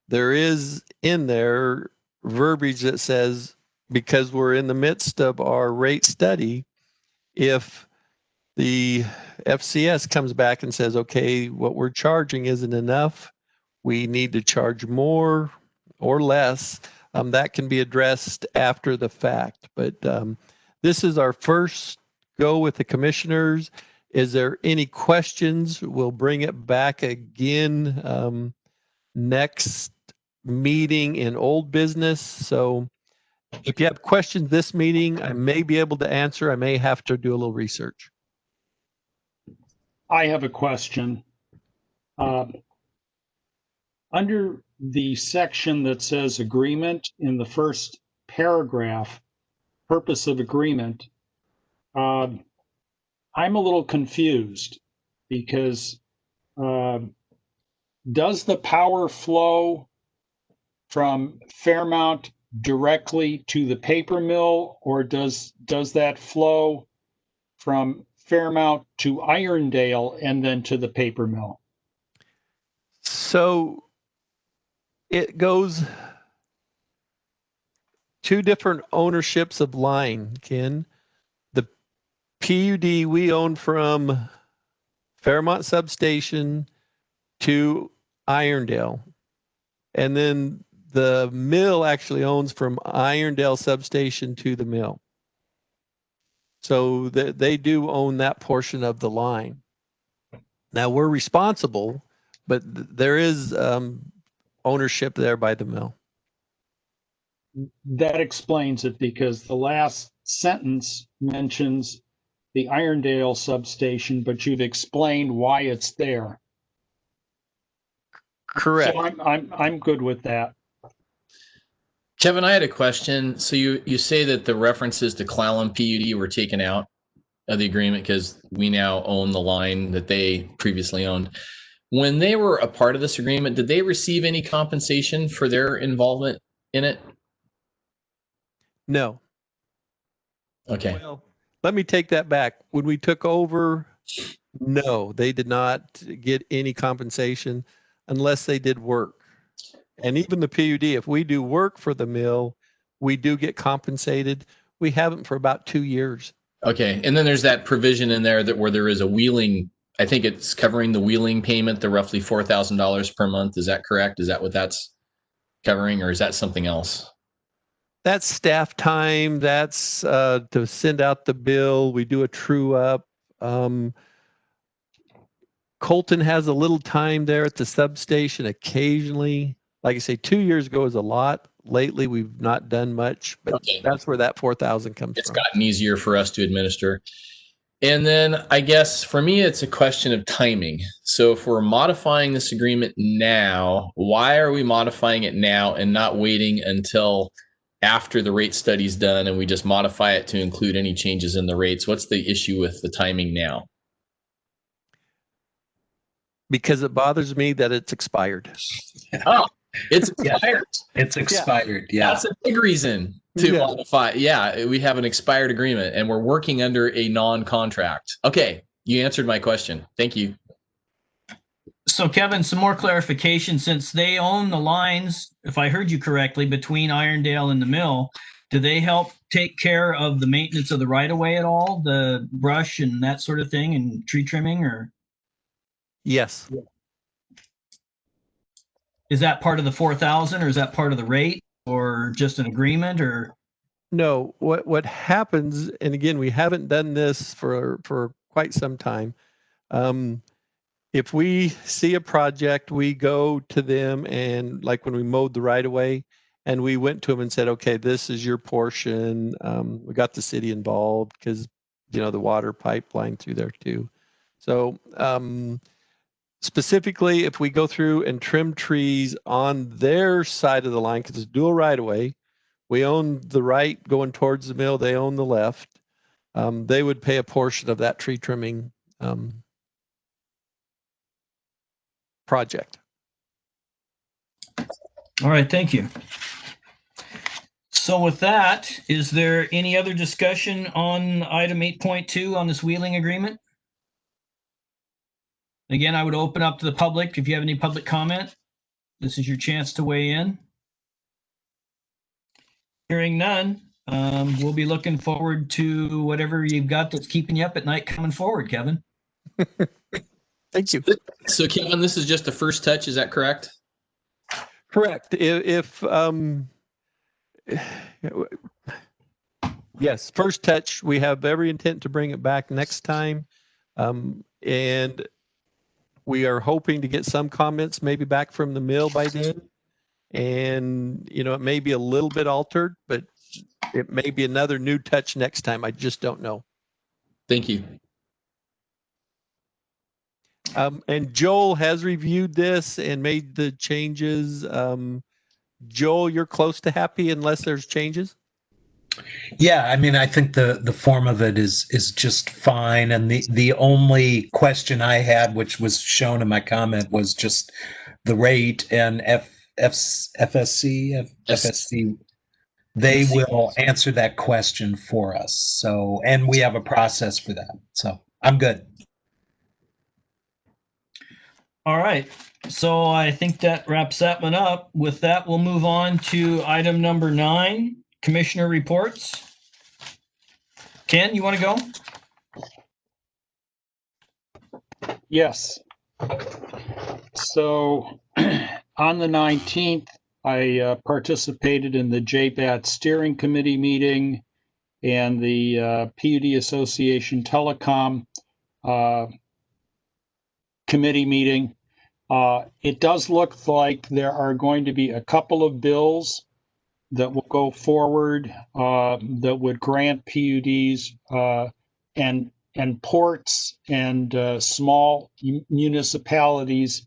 there is in there verbiage that says, because we're in the midst of our rate study, if the FCS comes back and says, okay, what we're charging isn't enough, we need to charge more or less, that can be addressed after the fact. But this is our first go with the commissioners. Is there any questions? We'll bring it back again next meeting in old business. So if you have questions this meeting, I may be able to answer. I may have to do a little research. I have a question. Under the section that says agreement in the first paragraph, purpose of agreement, I'm a little confused because does the power flow from Fairmont directly to the paper mill, or does that flow from Fairmont to Irondale and then to the paper mill? So it goes two different ownerships of line, Ken. The PUD we own from Fairmont Substation to Irondale. And then the mill actually owns from Irondale Substation to the mill. So they do own that portion of the line. Now we're responsible, but there is ownership there by the mill. That explains it, because the last sentence mentions the Irondale substation, but you've explained why it's there. Correct. So I'm good with that. Kevin, I had a question. So you say that the references to Clallam PUD were taken out of the agreement because we now own the line that they previously owned. When they were a part of this agreement, did they receive any compensation for their involvement in it? No. Okay. Well, let me take that back. When we took over, no, they did not get any compensation unless they did work. And even the PUD, if we do work for the mill, we do get compensated. We haven't for about 2 years. Okay. And then there's that provision in there that where there is a wheeling, I think it's covering the wheeling payment, the roughly $4,000 per month. Is that correct? Is that what that's covering, or is that something else? That's staff time. That's to send out the bill. We do a true up. Colton has a little time there at the substation occasionally. Like I say, 2 years ago is a lot. Lately, we've not done much, but Okay. that's where that 4,000 comes It's from. gotten easier for us to administer. And then I guess for me, it's a question of timing. So if we're modifying this agreement now, why are we modifying it now and not waiting until after the rate study's done and we just modify it to include any changes in the rates? What's the issue with the timing now? Because it bothers me that it's expired. Oh, it's expired. It's expired. Yeah. That's a big reason to modify. Yeah, we have an expired agreement and we're working under a non-contract. Okay, you answered my question. Thank you. So Kevin, some more clarification, since they own the lines, if I heard you correctly, between Irondale and the mill, do they help take care of the maintenance of the right-of-way at all, the brush and that sort of thing and tree trimming, or? Yes. Is that part of the 4,000 or is that part of the rate or just an agreement or? No, what happens, and again, we haven't done this for quite some time. If we see a project, we go to them, and like when we mowed the right of way, and we went to them and said, okay, this is your portion. We got the city involved because, the water pipeline through there too. So specifically, if we go through and trim trees on their side of the line, because it's dual right of way, we own the right going towards the mill, they own the left. They would pay a portion of that tree trimming project. All right, thank you. So with that, is there any other discussion on item 8.2 on this wheeling agreement? Again, I would open up to the public. If you have any public comment, this is your chance to weigh in. Hearing none, we'll be looking forward to whatever you've got that's keeping you up at night coming forward, Kevin. Thank you. So Kevin, this is just the first touch, is that correct? Correct. Yes, first touch, we have every intent to bring it back next time. And we are hoping to get some comments maybe back from the mill by then. And, it may be a little bit altered, but it may be another new touch next time. I just don't know. Thank you. And Joel has reviewed this and made the changes. Joel, you're close to happy unless there's changes? Yeah, I mean, I think the form of it is just fine. And the only question I had, which was shown in my comment, was just the rate and FSC. They will answer that question for us. So, and we have a process for that. So I'm good. All right. So I think that wraps that one up. With that, we'll move on to item number 9, Commissioner reports. Ken, you want to go? Yes. So on the 19th, I participated in the JBAT steering committee meeting and the PUD Association Telecom committee meeting. It does look like there are going to be a couple of bills that will go forward that would grant PUDs and ports and small municipalities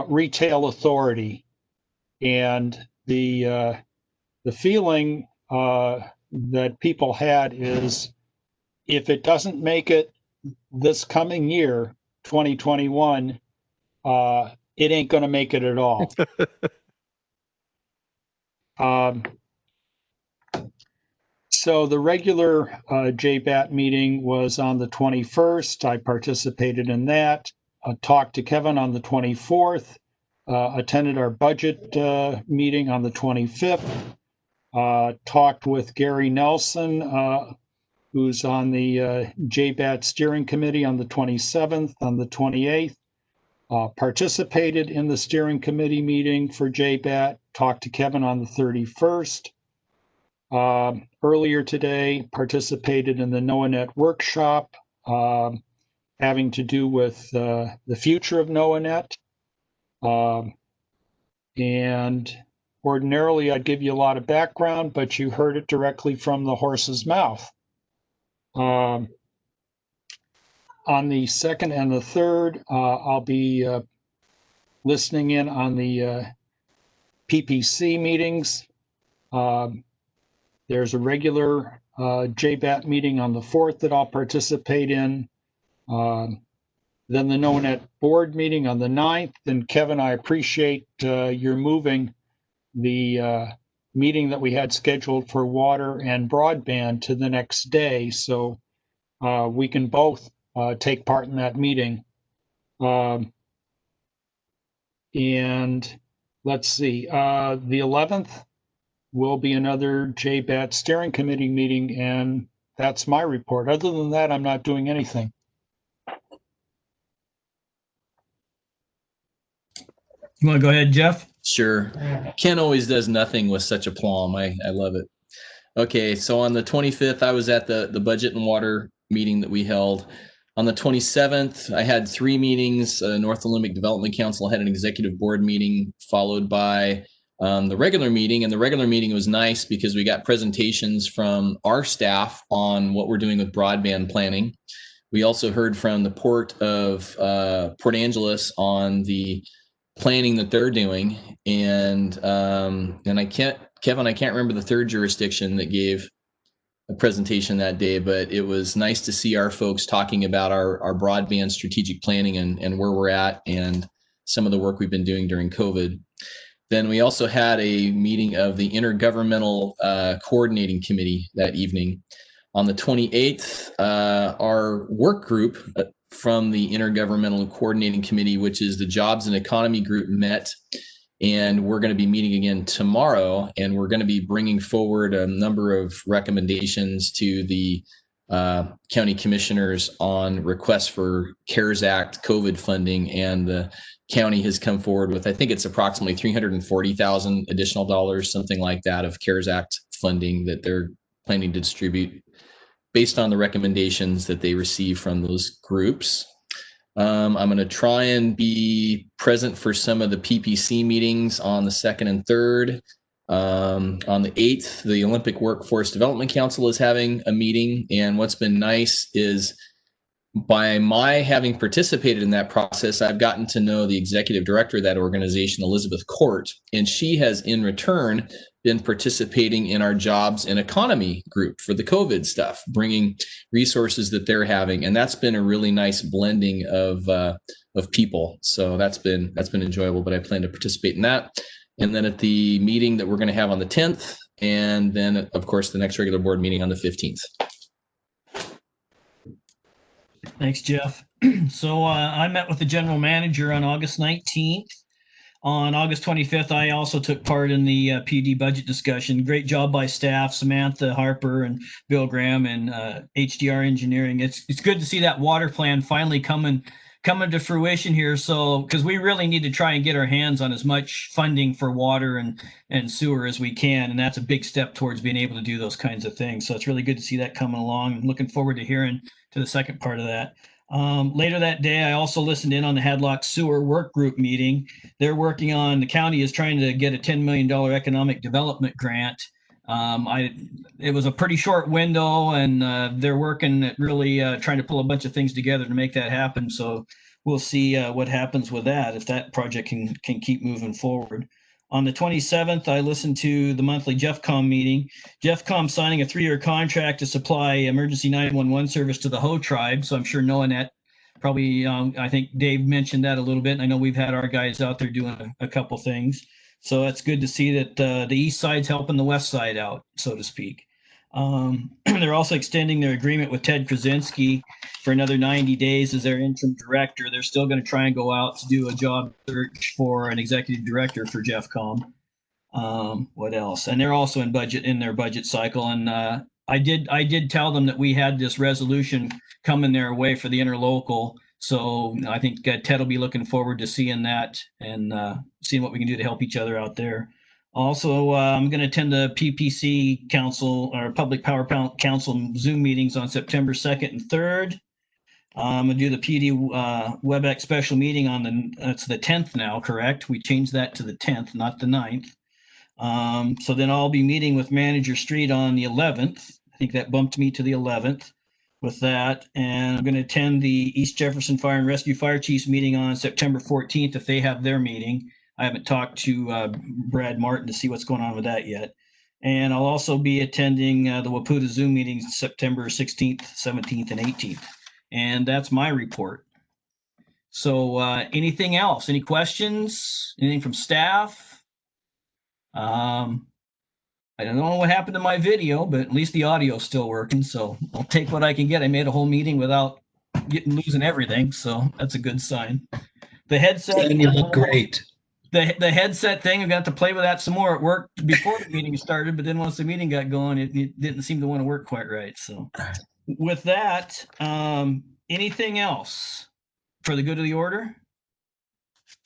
retail authority. And the feeling that people had is if it doesn't make it this coming year, 2021, it ain't going to make it at all. So the regular JBAT meeting was on the 21st. I participated in that. Talked to Kevin on the 24th. Attended our budget meeting on the 25th. Talked with Gary Nelson, who's on the JBAT steering committee on the 27th, on the 28th. Participated in the steering committee meeting for JBAT. Talked to Kevin on the 31st. Earlier today, participated in the NOAANET workshop having to do with the future of NOAANET. And ordinarily, I'd give you a lot of background, but you heard it directly from the horse's mouth. On the 2nd and the 3rd, I'll be listening in on the PPC meetings. There's a regular JBAT meeting on the 4th that I'll participate in. Then the NOAANET board meeting on the 9th. And Kevin, I appreciate your moving the meeting that we had scheduled for water and broadband to the next day, so we can both take part in that meeting. And let's see, the 11th will be another JBAT steering committee meeting, and that's my report. Other than that, I'm not doing anything. You want to go ahead, Jeff? Sure. Ken always does nothing with such aplomb. I love it. Okay, so on the 25th, I was at the budget and water meeting that we held. On the 27th, I had 3 meetings. North Olympic Development Council had an executive board meeting, followed by the regular meeting. And the regular meeting was nice because we got presentations from our staff on what we're doing with broadband planning. We also heard from the Port of Port Angeles on the planning that they're doing. And Kevin, I can't remember the third jurisdiction that gave a presentation that day, but it was nice to see our folks talking about our broadband strategic planning and where we're at and some of the work we've been doing during COVID. Then we also had a meeting of the Intergovernmental Coordinating Committee that evening. On the 28th, our work group from the Intergovernmental Coordinating Committee, which is the Jobs and Economy Group, met. And we're going to be meeting again tomorrow, and we're going to be bringing forward a number of recommendations to the county commissioners on requests for CARES Act COVID funding. And the county has come forward with, I think it's approximately $340,000 additional dollars, something like that, of CARES Act funding that they're planning to distribute based on the recommendations that they receive from those groups. I'm going to try and be present for some of the PPC meetings on the 2nd and 3rd. On the 8th, the Olympic Workforce Development Council is having a meeting. And what's been nice is by my having participated in that process, I've gotten to know the executive director of that organization, Elizabeth Court, and she has in return been participating in our jobs and economy group for the COVID stuff, bringing resources that they're having. And that's been a really nice blending of people. So that's been enjoyable, but I plan to participate in that. And then at the meeting that we're going to have on the 10th, and then of course, the next regular board meeting on the 15th. Thanks, Jeff. So I met with the general manager on August 19th. On August 25th, I also took part in the PD budget discussion. Great job by staff, Samantha Harper and Bill Graham and HDR Engineering. It's good to see that water plan finally coming to fruition here. So, because we really need to try and get our hands on as much funding for water and sewer as we can. And that's a big step towards being able to do those kinds of things. So it's really good to see that coming along. I'm looking forward to hearing to the second part of that. Later that day, I also listened in on the Hadlock Sewer Work Group meeting. They're working on, the county is trying to get a $10 million economic development grant. It was a pretty short window, and they're working at really trying to pull a bunch of things together to make that happen. So we'll see what happens with that, if that project can keep moving forward. On the 27th, I listened to the monthly JeffCom meeting. JeffCom signing a 3-year contract to supply emergency 911 service to the Ho tribe. So I'm sure Noanet probably, I think Dave mentioned that a little bit. And I know we've had our guys out there doing a couple things. So it's good to see that the east side's helping the west side out, so to speak. They're also extending their agreement with Ted Krasinski for another 90 days as their interim director. They're still going to try and go out to do a job search for an executive director for JeffCom. What else? And they're also in their budget cycle. And I did tell them that we had this resolution coming their way for the interlocal. So I think Ted will be looking forward to seeing that and seeing what we can do to help each other out there. Also, I'm going to attend the PPC Council or Public Power Council Zoom meetings on September 2nd and 3rd. I'm going to do the PD WebEx special meeting on it's the 10th now, correct? We changed that to the 10th, not the 9th. So then I'll be meeting with Manager Street on the 11th. I think that bumped me to the 11th with that. And I'm going to attend the East Jefferson Fire and Rescue Fire Chiefs meeting on September 14th if they have their meeting. I haven't talked to Brad Martin to see what's going on with that yet. And I'll also be attending the Waputa Zoom meetings September 16th, 17th, and 18th. And that's my report. So anything else? Any questions? Anything from staff? I don't know what happened to my video, but at least the audio's still working. So I'll take what I can get. I made a whole meeting without losing everything. So that's a good sign. The headset. And you look great. The headset thing, I got to play with that some more. It worked before the meeting started, but then once the meeting got going, it didn't seem to want to work quite right. So with that, anything else for the good of the order?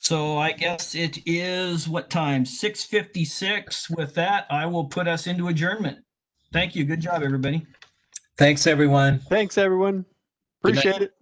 So I guess it is what time? 6:56. With that, I will put us into adjournment. Thank you. Good job, everybody. Thanks, everyone. Thanks, everyone. Appreciate it.